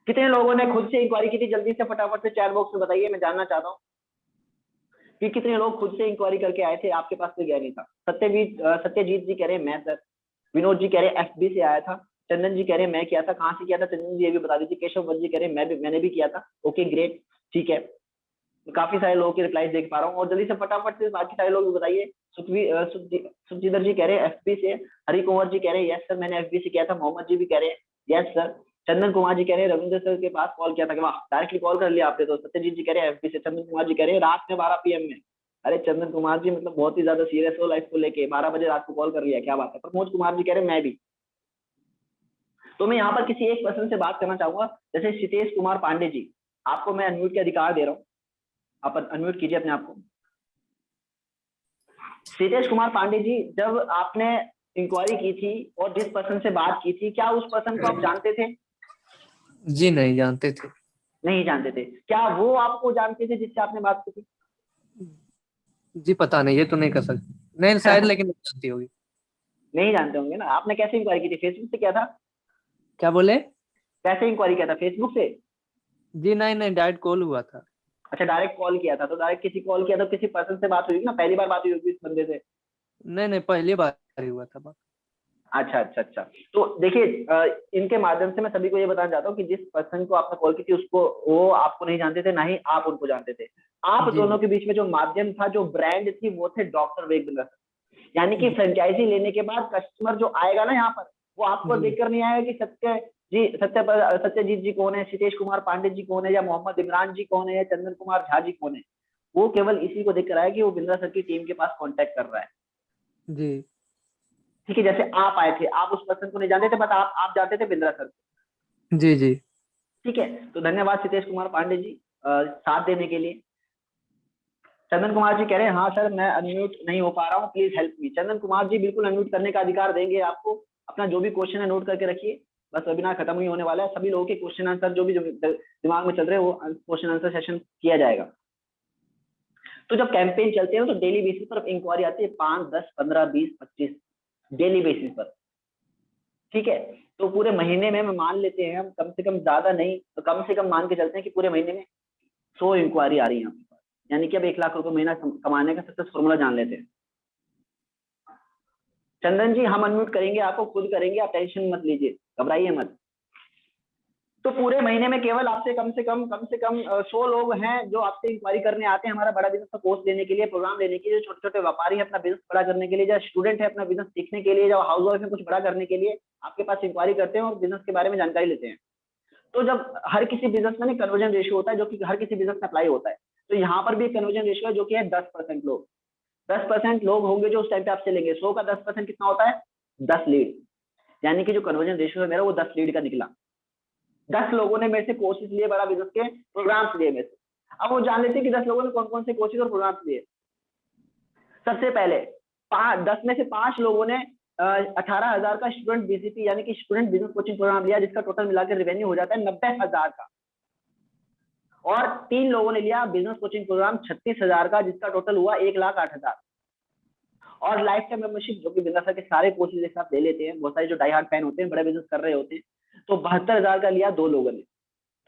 कितने लोगों ने खुद से इंक्वायरी की थी, जल्दी से फटाफट से चैट बॉक्स में बताइए, मैं जानना चाहता हूँ कि कितने लोग खुद से इंक्वायरी करके आए थे, आपके पास कोई गया नहीं था। सत्यजीत जी कह रहे हैं मैं सर, विनोद जी कह रहे हैं FB से आया था, चंदन जी कह रहे हैं मैं किया था, कहाँ से किया था चंदन जी ये भी बता दीजिए। केशव वत जी कह रहे हैं मैंने भी किया था, ओके ग्रेट, ठीक है। काफी सारे लोगों के रिप्लाई देख पा रहा हूँ और जल्दी से फटाफट से बाकी सारे लोग भी बताइए। सुखजींदर जी कह रहे हैं FB से, हरी कुंवर जी कह रहे हैं यस सर मैंने FB से किया था, मोहम्मद जी भी कह रहे हैं यस सर, चंदन कुमार जी कह रहे हैं रविंद्र सर के पास कॉल किया था, वाह डायरेक्टली कॉल कर लिया आपने तो। सत्यजीत जी कह रहे हैं FB से, चंदन कुमार जी कह रहे हैं रात में 12 PM में, अरे चंदन कुमार जी मतलब बहुत ही ज्यादा सीरियस हो लाइफ को लेके, 12 बजे रात को कॉल कर लिया, क्या बात है। प्रमोद कुमार जी कह रहे हैं मैं भी। तो मैं यहाँ पर किसी एक पर्सन से बात करना चाहूंगा, जैसे सितेश कुमार पांडे जी, आपको मैं अनम्यूट के अधिकार दे रहा हूँ, आप अनम्यूट कीजिए अपने आप को। सितेश कुमार पांडे जी, जब आपने इंक्वायरी की थी और जिस पर्सन से बात की थी, क्या उस पर्सन को आप जानते थे जी नहीं जानते थे। नहीं जानते थे। क्या वो आपको जानते थे जिससे आपने बात की थी? जी पता नहीं, ये तो नहीं कर सकते, नहीं शायद, लेकिन नहीं जानती होगी। नहीं जानते होंगे ना। आपने कैसे इंक्वायरी की थी, फेसबुक से किया था? क्या बोले? कैसे इंक्वायरी किया था, फेसबुक से? जी नहीं नहीं, डायरेक्ट कॉल हुआ था। अच्छा, डायरेक्ट कॉल किया था। तो डायरेक्ट किसी कॉल किया तो किसी पर्सन से बात हुई ना, पहली बार बात हुई होगी इस बंदे से। नहीं नहीं, पहली बार ही हुआ था बात। अच्छा अच्छा अच्छा। तो देखिए, इनके माध्यम से मैं सभी को ये बताना चाहता हूँ कि जिस पर्सन को आपने कॉल की थी उसको, वो आपको नहीं जानते थे, ना ही आप उनको जानते थे। आप जी दोनों के बीच में जो माध्यम था, जो ब्रांड थी, वो थे डॉक्टर विवेक बिंद्रा सर। यानी कि जी फ्रेंचाइजी लेने के बाद कस्टमर जो आएगा ना यहाँ पर, वो आपको जी देखकर नहीं आएगा कि सत्यजीत जी कौन है, सितेश कुमार पांडे जी कौन है, या मोहम्मद इमरान जी कौन है, या चंदन कुमार झा जी कौन है। वो केवल इसी को देखकर आया कि वो बिंद्रा सर की टीम के पास कॉन्टेक्ट कर रहा है। जी ठीक है, जैसे आप आए थे, आप उस पर्सन को नहीं जानते थे, बट आप जानते थे बिंद्रा सर को। जी जी ठीक है, तो धन्यवाद सितेश कुमार पांडे जी साथ देने के लिए। चंदन कुमार जी कह रहे हैं हाँ सर मैं अनम्यूट नहीं हो पा रहा हूँ, please help me. Chandan Kumar ji बिल्कुल अनम्यूट करने का अधिकार देंगे आपको। अपना जो भी क्वेश्चन है नोट करके रखिए, बस वेबिनार खत्म ही होने वाला है। सभी लोगों के क्वेश्चन आंसर जो भी दिमाग में चल रहे हैं वो क्वेश्चन आंसर सेशन किया जाएगा। तो जब कैंपेन चलते हैं तो डेली बेसिस पर इंक्वायरी आती है, 5, 10, 15, 20, 25 डेली बेसिस पर। ठीक है, तो पूरे महीने में हम मान लेते हैं, हम कम से कम, ज्यादा नहीं तो कम से कम मान के चलते हैं कि पूरे महीने में 100 इंक्वायरी आ रही है आपके पास। यानी कि अब 1 लाख रुपए महीना कमाने का सक्सेस फॉर्मूला जान लेते हैं। चंदन जी हम अनम्यूट करेंगे आपको, खुद करेंगे, आप टेंशन मत लीजिए, घबराइए मत। तो पूरे महीने में केवल आपसे कम से कम 100 लोग हैं जो आपसे इंक्वायरी करने आते हैं हमारा बड़ा बिजनेस का कोर्स लेने के लिए, प्रोग्राम लेने के लिए। जो छोटे छोटे व्यापारी है अपना बिजनेस बड़ा करने के लिए, जो स्टूडेंट है अपना बिजनेस सीखने के लिए, जो हाउस वाइफ है कुछ बड़ा करने के लिए आपके पास इंक्वायरी करते हैं और बिजनेस के बारे में जानकारी लेते हैं। तो जब हर किसी बिजनेस में कन्वर्जन रेशियो होता है जो कि हर किसी बिजनेस में अप्लाई होता है, तो यहाँ पर भी कन्वर्जन रेशियो है जो कि है 10% लोग। 10% लोग होंगे जो उस टाइम पे आपसे लेंगे। 100 का 10% कितना होता है? 10 लीड। यानी कि जो कन्वर्जन रेशियो है मेरा वो 10 लीड का निकला। 10 लोगों ने मेरे से कोर्सेज लिए, बड़ा बिजनेस के प्रोग्राम्स लिए मेरे से। अब वो जान लेते हैं कि 10 लोगों ने कौन कौन से कोर्सेज और प्रोग्राम्स लिए। सबसे पहले 10 में से 5 लोगों ने 18,000 का स्टूडेंट बीसीपी यानी कि स्टूडेंट बिजनेस कोचिंग प्रोग्राम लिया, जिसका टोटल मिलाकर रेवेन्यू हो जाता है 90,000 का। और 3 लोगों ने लिया बिजनेस कोचिंग प्रोग्राम 36,000 का, जिसका टोटल हुआ 1,08,000। और लाइफ टाइम मेंबरशिप जो कि बिंद्रा सर के सारे कोर्सेज एक साथ ले लेते हैं, बहुत सारे जो डाई हार्ड फैन होते हैं, बड़े बिजनेस कर रहे होते हैं, तो 72,000 का लिया 2 लोगों ने,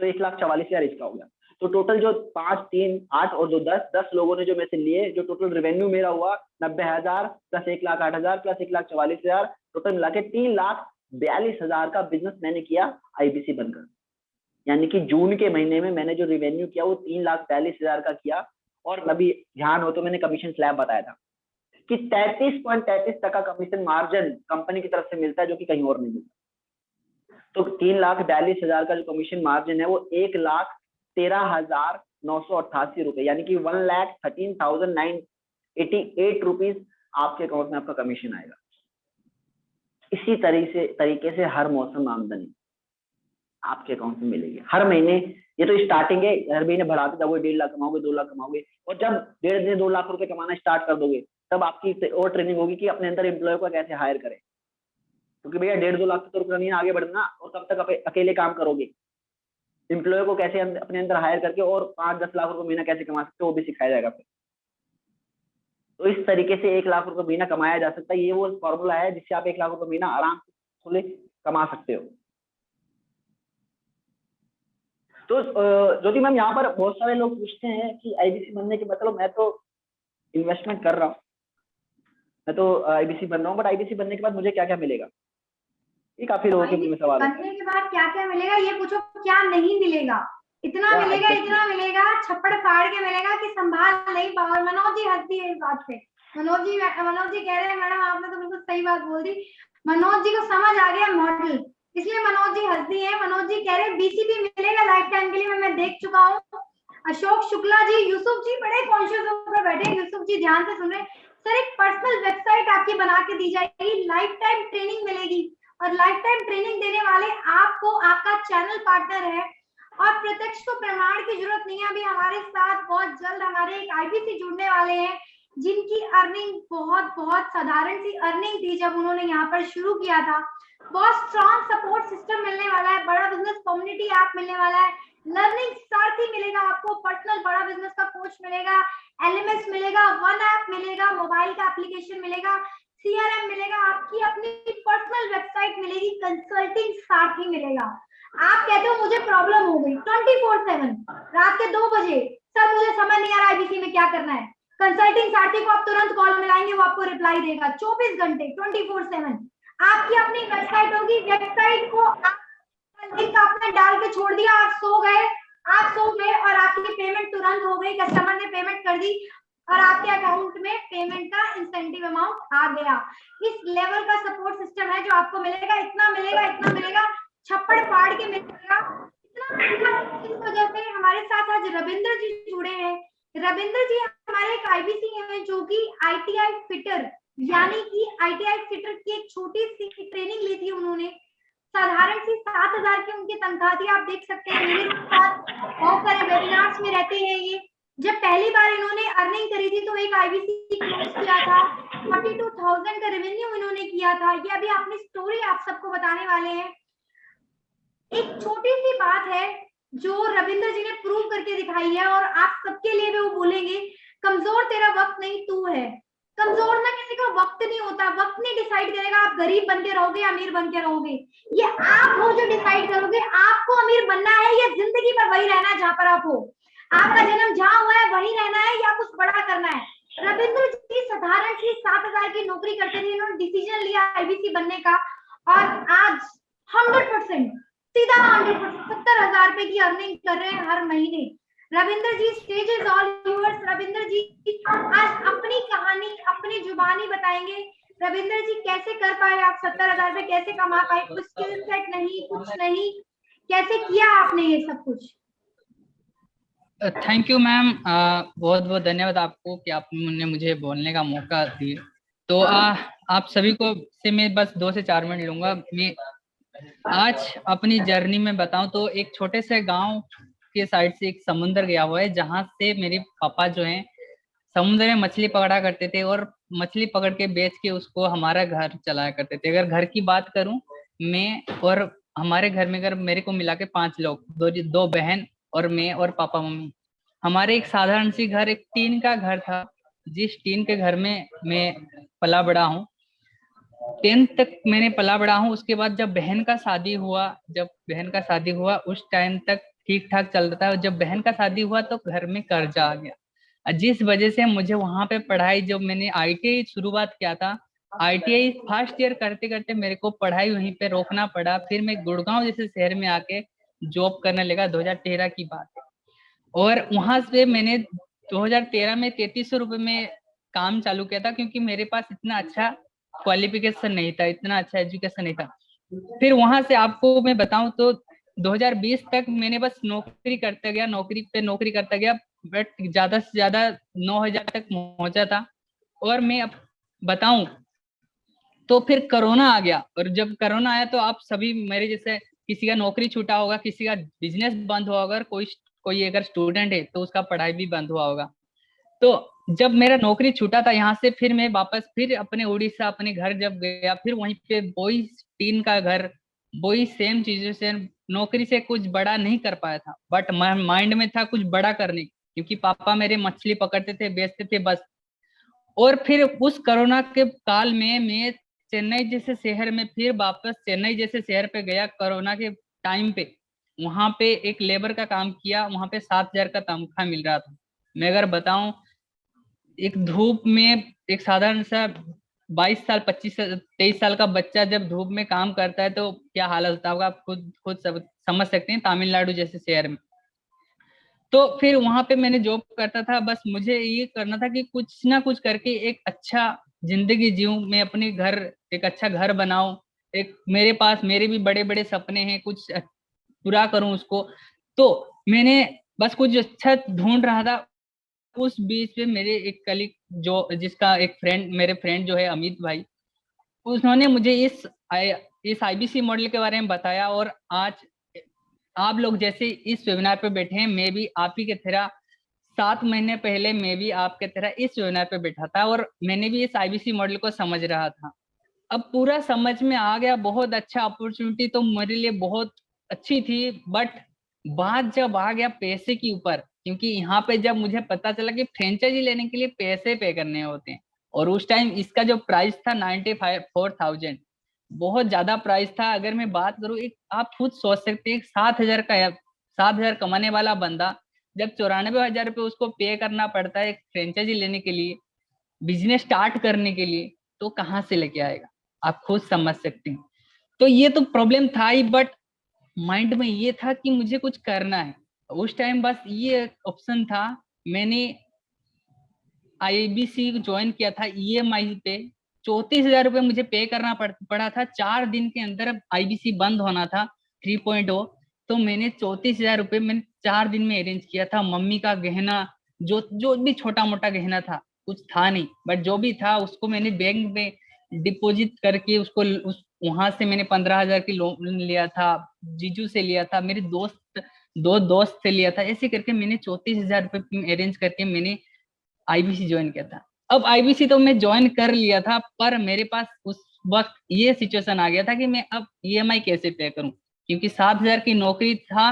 तो 1,44,000 इसका हो गया। तो टोटल जो 5, 3, 8 और जो 10 लोगों ने जो मेरे से लिए, जो टोटल रेवेन्यू मेरा हुआ 90,000 प्लस 1,08,000 प्लस 1,44,000, टोटल मिला के 3,42,000 का बिजनेस मैंने किया आईबीसी बनकर। यानी कि जून के महीने में मैंने जो रेवेन्यू किया वो 3,42,000 का किया। और अभी ध्यान हो तो मैंने कमीशन स्लैब बताया था कि 33.33 का कमीशन मार्जिन कंपनी की तरफ से मिलता है, जो कि कहीं और नहीं मिलता। तो 3,42,000 का जो कमीशन मार्जिन है वो 1,13,988 रुपए, यानी कि 1,13,988 रुपीज आपके अकाउंट में आपका कमीशन आएगा। इसी तरीके से हर मौसम आमदनी आपके अकाउंट में मिलेगी हर महीने। ये तो स्टार्टिंग है, हर महीने बढ़ाते जाओगे, 1.5 लाख कमाओगे, 2 लाख कमाओगे, और जब 1.5 लाख रुपए कमाना स्टार्ट कर दोगे तब आपकी और ट्रेनिंग होगी कि अपने अंदर एम्प्लॉय को कैसे हायर करें। क्योंकि भैया 1.5-2 लाख तो रुपये नहीं आगे बढ़ना, और कब तक अकेले काम करोगे। एम्प्लॉय को कैसे अपने अंदर हायर करके और 5-10 लाख रुपए महीना कैसे कमा सकते हो, वो भी सिखाया जाएगा फिर। तो इस तरीके से 1 लाख रुपए महीना कमाया जा सकता है। ये वो फॉर्मूला है जिससे आप 1 लाख रुपए महीना आराम से कमा सकते हो। तो ज्योति मैम, यहाँ पर बहुत सारे लोग पूछते हैं कि आईबीसी बनने के मतलब, मैं तो इन्वेस्टमेंट कर रहा हूँ, मैं तो आईबीसी बन रहा हूँ, बट आईबीसी बनने के बाद मुझे क्या क्या मिलेगा? ये काफी लोगों के मन में सवाल है। बनने के बाद क्या क्या मिलेगा ये पूछो, क्या नहीं मिलेगा। इतना मिलेगा, इतना मिलेगा, छप्पड़ फाड़ के मिलेगा कि संभाल नहीं पाओ। मनोज जी हंसती है इस बात पे। मनोज जी कह रहे हैं मैडम आपने तो बिल्कुल सही बात बोल दी। मनोज जी को समझ आ गया मॉडल, इसलिए मनोज जी हंसती है। मनोज जी कह रहे हैं बीसीपी मिलेगा लाइफ टाइम के लिए, मैं देख चुका हूँ। अशोक शुक्ला जी, यूसुफ जी बड़े कॉन्शियस होकर बैठे। यूसुफ जी ध्यान से सुन रहे हैं। सर एक पर्सनल वेबसाइट आपकी बना के दी जाएगी, लाइफ टाइम ट्रेनिंग मिलेगी, और लाइफ टाइम ट्रेनिंग देने वाले आपको आपका चैनल पार्टनर है। और प्रत्यक्ष को प्रमाण की जरूरत नहीं है। अभी हमारे साथ बहुत जल्द हमारे एक आईबीसी जुड़ने वाले हैं, जिनकी अर्निंग बहुत बहुत साधारण सी अर्निंग थी जब उन्होंने यहाँ पर शुरू किया था। बहुत स्ट्रॉन्ग सपोर्ट सिस्टम मिलने वाला है, बड़ा बिजनेस कम्युनिटी ऐप मिलने वाला है, लर्निंग सारथी मिलेगा आपको, पर्सनल बड़ा बिजनेस का कोच मिलेगा, एलएमएस मिलेगा, वन ऐप मिलेगा, मोबाइल का एप्लीकेशन मिलेगा, सीआरएम मिलेगा, आपकी अपनी पर्सनल वेबसाइट मिलेगी, कंसल्टिंग सारथी मिलेगा। आप कहते हो मुझे प्रॉब्लम हो गई, 24/7 रात के 2 बजे, सर मुझे समझ नहीं आ रहा आईबीसी में क्या करना है, कंसल्टिंग सारथी को आप तुरंत कॉल मिलाएंगे, वो आपको रिप्लाई देगा 24 घंटे 24/7। आपकी अपनी वेबसाइट होगी, वेबसाइट को लिंक आपने डाल के छोड़ दिया, आप सो गए और आपकी पेमेंट तुरंत हो गई, कस्टमर ने पेमेंट कर दी और आपके अकाउंट में पेमेंट का इंसेंटिव अमाउंट आ गया। इस लेवल का सपोर्ट सिस्टम है जो आपको मिलेगा, इतना मिलेगा, छप्पड़ फाड़ के मिलेगा, इतना मिलेगा। इस वजह से हमारे साथ आज रविंद्र जी जुड़े हैं। रविंद्र जी हमारे एक आईबीसी हैं जो कि आईटीआई फिटर, यानी कि आईटीआई फिटर की एक छोटी सी ट्रेनिंग ली थी उन्होंने, साधारण सी 7,000 की उनकी तनख्वाह थी। आप देख सकते हैं मेरे साथ बहुत सारे वेबिनार्स में रहते हैं ये। जब पहली बार इन्होंने अर्निंग करी थी तो एक आईबीसी क्लोज किया था, 42,000 का रेवेन्यू इन्होंने किया था। ये अभी अपनी स्टोरी आप सबको बताने वाले हैं। एक छोटी सी बात है जो रविंद्र जी ने प्रूव करके दिखाई है और आप सबके लिए भी वो बोलेंगे, कमजोर तेरा वक्त नहीं तू है। कमजोर ना किसी का वक्त नहीं होता, वक्त नहीं डिसाइड करेगा आप गरीब बन के रहोगे या अमीर बन के रहोगे, ये आप हो जो डिसाइड करोगे। आपको अमीर बनना है या जिंदगी भर वही रहना है जहां पर आप हो, आपका जन्म जहां हुआ है वही रहना है या कुछ बड़ा करना है। रविंद्र जी साधारण सी 7,000 की नौकरी करते थे, इन्होंने डिसीजन लिया आईबीसी बनने का और आज 100% सीधा 100% 70,000 रुपए की अर्निंग कर रहे हैं हर महीने। Ravindra ji stage is all yours. Ravindra ji आज अपनी कहानी अपनी जुबानी बताएंगे। रविंद्र जी कैसे कर पाए आप 70,000 रुपए, कैसे कमा पाए, कुछ स्किल सेट नहीं, कुछ नहीं, कैसे किया आपने ये सब कुछ? थैंक यू मैम, बहुत बहुत धन्यवाद आपको कि आपने मुझे बोलने का मौका दिया। तो आप सभी को से मैं बस 2 से 4 मिनट लूंगा। मैं आज अपनी जर्नी में बताऊं तो एक छोटे से गांव के साइड से एक समुंदर गया हुआ है, जहां से मेरे पापा जो हैं समुद्र में मछली पकड़ा करते थे और मछली पकड़ के बेच के उसको हमारा घर चलाया करते थे। अगर घर की बात करूं, मैं और हमारे घर में अगर मेरे को मिला के 5 लोग, 2 बहन और मैं और पापा मम्मी, हमारे एक साधारण सी घर, एक टीन का घर था, जिस टीन के घर में मैं पला बड़ा हूँ। 10th तक मैंने पला बड़ा हूँ। उसके बाद जब बहन का शादी हुआ उस टाइम तक ठीक ठाक चल रहा था। जब बहन का शादी हुआ तो घर में कर्जा आ गया, जिस वजह से मुझे वहां पे पढ़ाई, जब मैंने आईटीआई शुरुआत किया था, आईटीआई फर्स्ट ईयर करते करते मेरे को पढ़ाई वहीं पे रोकना पड़ा। फिर मैं गुड़गांव जैसे शहर में आके जॉब करने लगा, 2013 की बात है। और वहां से मैंने 2013 में 3300 रुपये में काम चालू किया था, क्योंकि मेरे पास इतना अच्छा क्वालिफिकेशन नहीं था, इतना अच्छा एजुकेशन नहीं था। फिर वहां से आपको मैं बताऊं तो 2020 तक मैंने बस नौकरी करता गया, बट ज्यादा से ज्यादा 9,000 तक पहुंचा था। और मैं अब बताऊं तो फिर कोरोना आ गया, और जब कोरोना आया तो आप सभी मेरे जैसे, किसी का नौकरी छूटा होगा, किसी का बिजनेस बंद हुआ होगा, कोई अगर स्टूडेंट है तो उसका पढ़ाई भी बंद हुआ होगा। तो जब मेरा नौकरी छूटा था यहाँ से, फिर मैं वापस फिर अपने उड़ीसा अपने घर जब गया, फिर वहीं पे वही टीन का घर, वही सेम चीजों से, नौकरी से कुछ बड़ा नहीं कर पाया था, बट माइंड में था कुछ बड़ा करने, क्योंकि पापा मेरे मछली पकड़ते थे, बेचते थे बस। और फिर उस कोरोना के काल में मैं चेन्नई जैसे शहर में फिर वापस चेन्नई जैसे शहर पे गया कोरोना के टाइम पे। वहां पे एक लेबर का काम किया, वहां पे 7,000 का तनख्वाह मिल रहा था। मैं अगर बताऊं, एक धूप में एक साधारण सा 22 साल 23 साल का बच्चा जब धूप में काम करता है तो क्या हालत होता होगा, आप खुद समझ सकते हैं, तमिलनाडु जैसे शहर में। तो फिर वहां पे मैंने जॉब करता था, बस मुझे ये करना था कि कुछ ना कुछ करके एक अच्छा जिंदगी जीऊं, मैं अपने घर एक अच्छा घर बनाऊं, एक मेरे पास मेरे भी बड़े बड़े सपने हैं, कुछ पूरा करूं उसको। तो मैंने बस कुछ अच्छा ढूंढ रहा था। उस बीच में मेरे एक कलीग, जो जिसका एक फ्रेंड, मेरे फ्रेंड जो है अमित भाई, उन्होंने मुझे इस आईबीसी मॉडल के बारे में बताया। और आज आप लोग जैसे इस वेबिनार पे बैठे हैं, मैं भी आप ही के तरह 7 महीने पहले मैं भी आपके तरह इस वेबिनार पे बैठा था और मैंने भी इस आईबीसी मॉडल को समझ रहा था। अब पूरा समझ में आ गया, बहुत अच्छा अपॉर्चुनिटी तो मेरे लिए बहुत अच्छी थी, बट बात जब आ गया पैसे के ऊपर, क्योंकि यहाँ पे जब मुझे पता चला कि फ्रेंचाइजी लेने के लिए पैसे पे करने होते हैं, और उस टाइम इसका जो प्राइस था 94,000, बहुत ज्यादा प्राइस था। अगर मैं बात करूँ, एक आप खुद सोच सकते हैं 7,000 कमाने वाला बंदा जब 94,000 रुपये उसको पे करना पड़ता है एक फ्रेंचाइजी लेने के लिए, बिजनेस स्टार्ट करने के लिए, तो कहाँ से लेके आएगा, आप खुद समझ सकते हैं। तो ये तो प्रॉब्लम था ही, बट माइंड में ये था कि मुझे कुछ करना है। उस टाइम बस ये ऑप्शन था। मैंने आईबीसी ज्वाइन किया था ईएमआई पे, 34,000 रुपये मुझे पे करना पड़ा था। 4 दिन के अंदर आईबीसी बंद होना था 3.0, तो मैंने 34,000 रुपये मैंने 4 दिन में अरेंज किया था। मम्मी का गहना, जो भी छोटा मोटा गहना था, कुछ था नहीं, बट जो भी था उसको मैंने बैंक में डिपॉजिट करके उसको वहां से मैंने 15,000 की लोन लिया था, जीजू से लिया था, मेरे दो दोस्त से लिया था। ऐसे करके मैंने 34,000 रुपये अरेंज करके मैंने आईबीसी ज्वाइन किया था। अब आईबीसी तो मैं ज्वाइन कर लिया था, पर मेरे पास उस वक्त ये सिचुएशन आ गया था कि मैं अब ईएमआई कैसे पे करूं, क्योंकि 7,000 की नौकरी था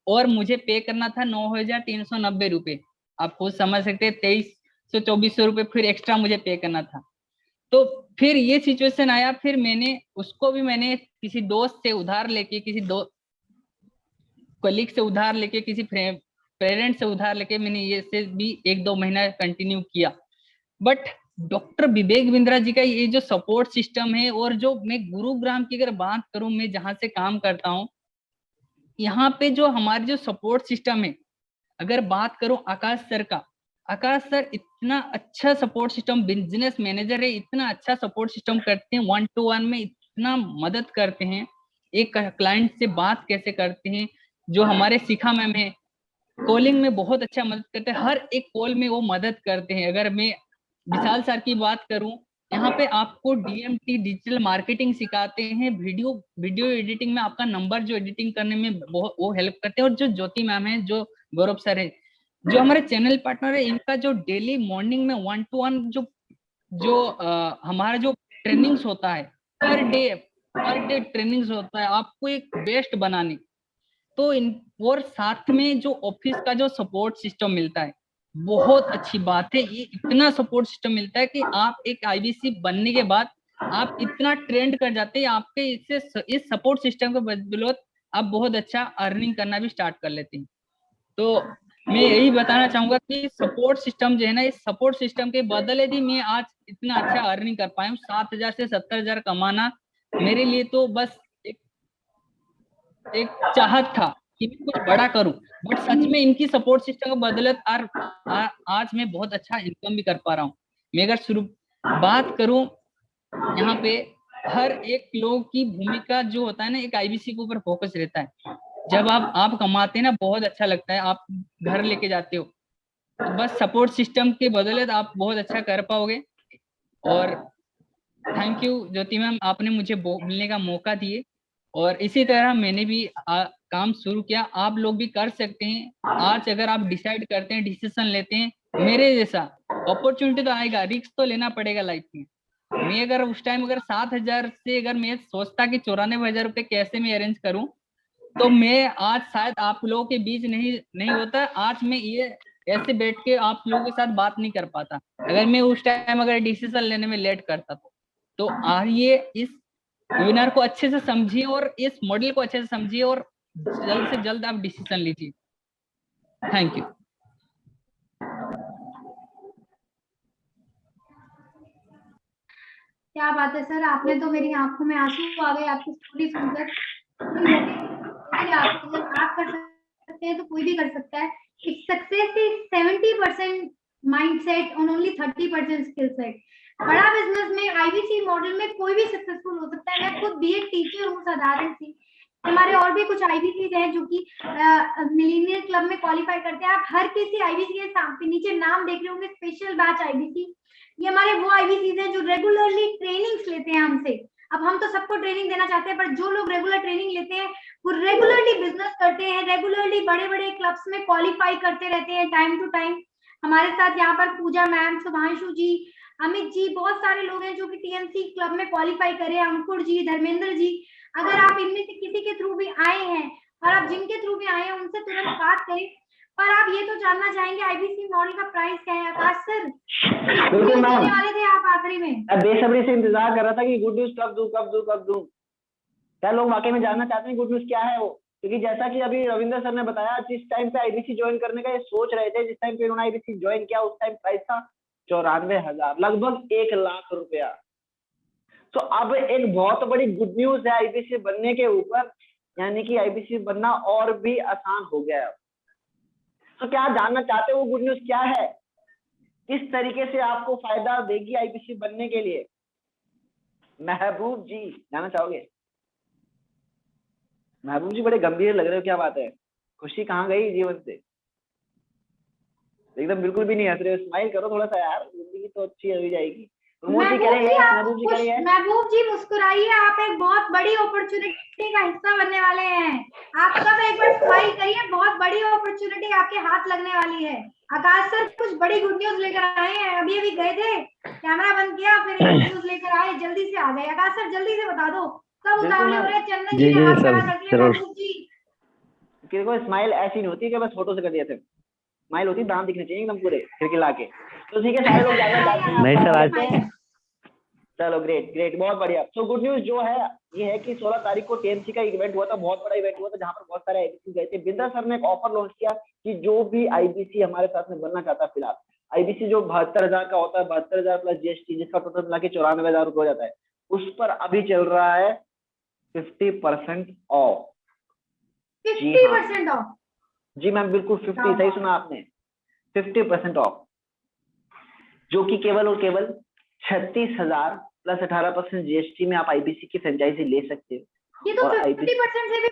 और मुझे पे करना था 9,390 रुपये। आप खुद समझ सकते हैं, 2,300-2,400 रुपये फिर एक्स्ट्रा मुझे पे करना था। तो फिर ये सिचुएशन आया, फिर मैंने किसी दोस्त से उधार लेके, किसी कलीग से उधार लेके, किसी पेरेंट्स से उधार लेके मैंने ये से भी 1-2 महीना कंटिन्यू किया। बट डॉक्टर विवेक बिंद्रा जी का ये जो सपोर्ट सिस्टम है, और जो मैं गुरुग्राम की अगर बात करूं, मैं जहां से काम करता हूं, यहाँ पे जो हमारे जो सपोर्ट सिस्टम है, अगर बात करूं आकाश सर का, आकाश सर इतना अच्छा सपोर्ट सिस्टम, बिजनेस मैनेजर है, इतना अच्छा सपोर्ट सिस्टम करते हैं, 1-to-1 में इतना मदद करते हैं, एक क्लाइंट से बात कैसे करते हैं। जो हमारे शिखा मैम है, कॉलिंग में बहुत अच्छा मदद करते हैं, हर एक कॉल में वो मदद करते हैं। अगर मैं विशाल सर की बात करूं, यहाँ पे आपको डीएमटी डिजिटल मार्केटिंग सिखाते हैं, वीडियो एडिटिंग में आपका नंबर जो एडिटिंग करने में वो हेल्प करते हैं। और जो ज्योति मैम है, जो गौरव सर है, जो हमारे चैनल पार्टनर है, इनका जो डेली मॉर्निंग में 1-to-1 हमारा जो ट्रेनिंग्स होता है, पर डे ट्रेनिंग्स होता है आपको एक बेस्ट बनाने, तो और साथ में जो ऑफिस का जो सपोर्ट सिस्टम मिलता है, बहुत अच्छी बात है। ये इतना सपोर्ट सिस्टम मिलता है कि आप एक आईबीसी बनने के बाद आप इतना ट्रेंड कर जाते हैं, आपके इससे इस सपोर्ट सिस्टम के बदौलत आप बहुत अच्छा अर्निंग करना भी स्टार्ट कर लेते हैं। तो मैं यही बताना चाहूंगा कि सपोर्ट सिस्टम जो है ना, इस सपोर्ट सिस्टम के बदले भी मैं आज इतना अच्छा अर्निंग कर पाया हूँ। 7,000 से 70,000 कमाना मेरे लिए तो बस एक चाहत था कि मैं कुछ बड़ा करूं, बट सच में इनकी सपोर्ट सिस्टम की बदौलत आज मैं बहुत अच्छा इनकम भी कर पा रहा हूँ। मैं अगर शुरू बात करूं, यहाँ पे हर एक लोग की भूमिका जो होता है ना, एक आईबीसी के ऊपर फोकस रहता है। जब आप कमाते हैं ना, बहुत अच्छा लगता है, आप घर लेके जाते हो, तो बस सपोर्ट सिस्टम के बदौलत आप बहुत अच्छा कर पाओगे। और थैंक यू ज्योति मैम, आपने मुझे बोलने का मौका दिए, और इसी तरह मैंने भी काम शुरू किया। आप लोग भी कर सकते हैं। आज अगर आप डिसाइड करते हैं, डिसीजन लेते हैं, मेरे जैसा अपॉर्चुनिटी तो आएगा, रिस्क तो लेना पड़ेगा लाइफ में। मैं अगर उस टाइम अगर 7,000 से अगर मैं सोचता कि 94,000 रुपये कैसे मैं अरेंज करूं, तो मैं आज शायद आप लोगों के बीच नहीं होता। आज मैं ये ऐसे बैठ के आप लोगों के साथ बात नहीं कर पाता, अगर मैं उस टाइम अगर डिसीजन लेने में लेट करता। तो आइए इस वेबिनार को अच्छे से समझिए और इस मॉडल को अच्छे से समझिए, और जल्द से जल्द आप डिसीजन लीजिए। Thank you. क्या बात है सर, आपने तो मेरी आंखों में आंसू आ गए आपकी स्टोरी सुनकर। आप कर सकते हैं तो कोई भी कर सकता है। सक्सेस इज 70% माइंडसेट और ओनली 30% स्किल सेट। बड़ा बिजनेस में आईबीसी मॉडल में कोई भी सक्सेसफुल हो सकता है। मैं खुद बीएड टीचर हूँ, साधारण सी। हमारे और भी कुछ आईबीसी हैं जो कि मिलेनियल क्लब में क्वालिफाई करते हैं। आप हर किसी आईबीसी के नीचे नाम देख रहे होंगे, स्पेशल बैच आईबीसी। ये हमारे वो आईबीसी हैं जो रेगुलरली ट्रेनिंग्स लेते हैं हमसे। अब हम तो सबको ट्रेनिंग देना चाहते हैं, पर जो लोग रेगुलर ट्रेनिंग लेते हैं वो रेगुलरली बिजनेस करते हैं, रेगुलरली बड़े बड़े क्लब्स में क्वालिफाई करते रहते हैं टाइम टू टाइम। हमारे साथ यहाँ पर पूजा मैम, शुभांशु जी, अमित जी, बहुत सारे लोग हैं जो कि टीएमसी क्लब में क्वालिफाई करे, अंकुर जी, धर्मेंद्र जी। अगर आप इनमें से किसी के थ्रू भी आए हैं और आप जिनके थ्रू भी आए हैं उनसे तुरंत बात करें। पर आप ये तो जानना चाहेंगे आईबीसी मॉडल का प्राइस क्या है? आकाश सर, बिल्कुल मैम, देने वाले थे आप आखिरी में। मैं बेसब्री से इंतजार कर रहा था कि गुड न्यूज कब दूं। क्या लोग वाकई में जानना चाहते हैं गुड न्यूज क्या है वो? क्योंकि जैसा कि अभी रविंद्र सर ने बताया, जिस टाइम पे आईबीसी ज्वाइन करने का ये सोच रहे थे, जिस टाइम पे उन्होंने आईबीसी ज्वाइन किया, उस टाइम प्राइस था 94,000, लगभग 1 लाख रुपया। तो अब एक बहुत बड़ी गुड न्यूज है आईबीसी बनने के ऊपर, यानी कि आईबीसी बनना और भी आसान हो गया है। तो क्या आप जानना चाहते हो वो गुड न्यूज क्या है? किस तरीके से आपको फायदा देगी आईबीसी बनने के लिए? महबूब जी जानना चाहोगे? महबूब जी बड़े गंभीर लग रहे हो, क्या बात है? खुशी कहाँ गई जीवन से? एकदम बिल्कुल भी नहीं हंस रहे हो, स्माइल करो थोड़ा सा यार, जिंदगी तो अच्छी हो जाएगी। महबूब जी कह रहे हैं, महबूब जी कह रहे हैं, महबूब जी मुस्कुराइए, आप एक बहुत बड़ी अपॉर्चुनिटी का हिस्सा बनने वाले हैं। आप सब एक बार स्माइल करिए, बहुत बड़ी अपॉर्चुनिटी आपके हाथ लगने वाली है। आकाश सर कुछ बड़ी गुड न्यूज लेकर आए हैं, अभी अभी गए थे, कैमरा बंद किया, फिर एक न्यूज लेकर आए, जल्दी से आ गए। आकाश सर जल्दी से बता दो, सब उतावले हो रहे हैं। चंदन जी ने हाथ खड़ा कर दिया। महबूब जी देखो स्माइल ऐसी नहीं होती कि बस फोटो से कर दिया थे, स्माइल होती दांत दिखने चाहिए एकदम पूरे खिलखिला के। तो ठीक है, सारे लोग जानना चाहते हैं नहीं सर, आज चलो ग्रेट, बहुत बढ़िया। तो गुड न्यूज जो है ये है कि 16 तारीख को टीएमसी का इवेंट हुआ था, बहुत बड़ा इवेंट हुआ था, जहां पर बहुत सारे आईबीसी गए थे। बिंद्रा सर ने एक ऑफर लॉन्च किया कि जो भी आईबीसी हमारे साथ में बनना चाहता है, फिलहाल आईबीसी जो 72,000 का होता है, 72,000 प्लस जीएसटी, जिसका टोटल मिला के 94,000 रुपये हो जाता है, उस पर अभी चल रहा है 50% ऑफ। 50% ऑफ? जी मैम बिल्कुल 50, सही सुना आपने, 50% ऑफ, जो कि केवल और केवल 36,000 प्लस 18% जीएसटी में आप आईबीसी की फ्रेंचाइजी ले सकते हो। ये तो 50% से भी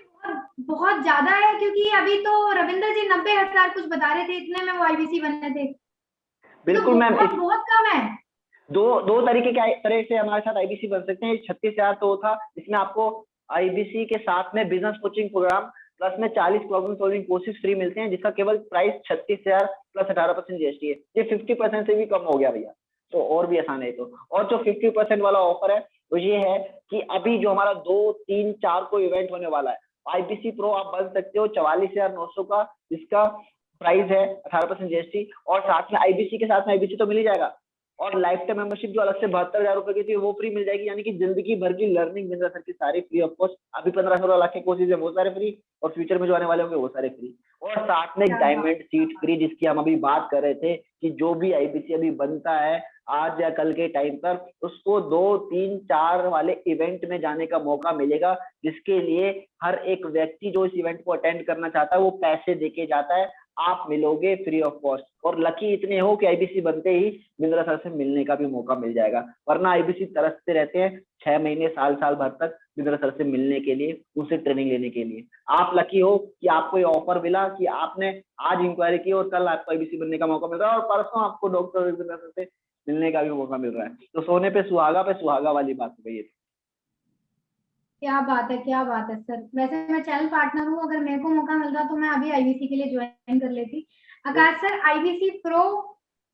बहुत ज्यादा है, क्योंकि अभी तो रविंद्र जी 90,000 कुछ बता रहे थे, इतने में वो आईबीसी बनने थे। बिल्कुल मैम, बहुत कम है। दो तरीके के तरह से हमारे साथ आईबीसी बन सकते हैं। 36,000 तो था, इसमें आपको आईबीसी के साथ में बिजनेस कोचिंग प्रोग्राम प्लस में 40 प्रॉब्लम सॉल्विंग कोर्सेज फ्री मिलते हैं, जिसका केवल प्राइस 36,000 प्लस 18% जीएसटी है। ये 50% से भी कम हो गया भैया, तो और भी आसान है। तो और जो 50% वाला ऑफर है वो ये है कि अभी जो हमारा 2, 3, 4 को इवेंट होने वाला है, आईबीसी प्रो आप बन सकते हो 44,900 का, जिसका प्राइस है 18% जीएसटी, और साथ में आईबीसी के साथ में आईबीसी तो मिल ही जाएगा, और लाइफ टाइम मेंबरशिप जो अलग से 72,000 रुपए की थी वो फ्री मिल जाएगी। यानी कि जिंदगी भर की लर्निंग बिंद्रा सर की सारी फ्री ऑफ कॉस्ट। अभी 15-16 लाख के कोर्सेज है वो सारे फ्री, और फ्यूचर में जो आने वाले होंगे वो सारे फ्री, और साथ में डायमंड सीट फ्री, जिसकी हम अभी बात कर रहे थे कि जो भी आईबीसी अभी बनता है आज या कल के टाइम पर, उसको 2, 3, 4 वाले इवेंट में जाने का मौका मिलेगा, जिसके लिए हर एक व्यक्ति जो इस इवेंट को अटेंड करना चाहता है वो पैसे देके जाता है, आप मिलोगे फ्री ऑफ कॉस्ट। और लकी इतने हो कि आईबीसी बनते ही बिंद्रा सर से मिलने का भी मौका मिल जाएगा, वरना आईबीसी तरसते रहते हैं 6 महीने साल भर तक बिंद्रा सर से मिलने के लिए, उनसे ट्रेनिंग लेने के लिए। आप लकी हो कि आपको ये ऑफर मिला कि आपने आज इंक्वायरी की और कल आपको आईबीसी बनने का मौका मिल रहा है, और परसों आपको डॉक्टर बिंद्रा सर से मिलने का भी मौका मिल रहा है। तो सोने पे सुहागा वाली बात हो गई है। क्या बात है, क्या बात है सर। वैसे मैं चैनल पार्टनर हूँ, अगर मेरे को मौका मिल रहा तो मैं अभी आईबीसी के लिए ज्वाइन कर लेती। आकाश सर, आईबीसी प्रो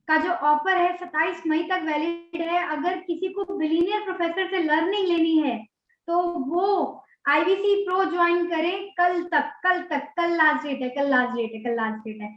का जो ऑफर है 27 मई तक वैलिड है। अगर किसी को बिलियनियर प्रोफेसर से लर्निंग लेनी है तो वो आईबीसी प्रो ज्वाइन करें कल लास्ट डेट है।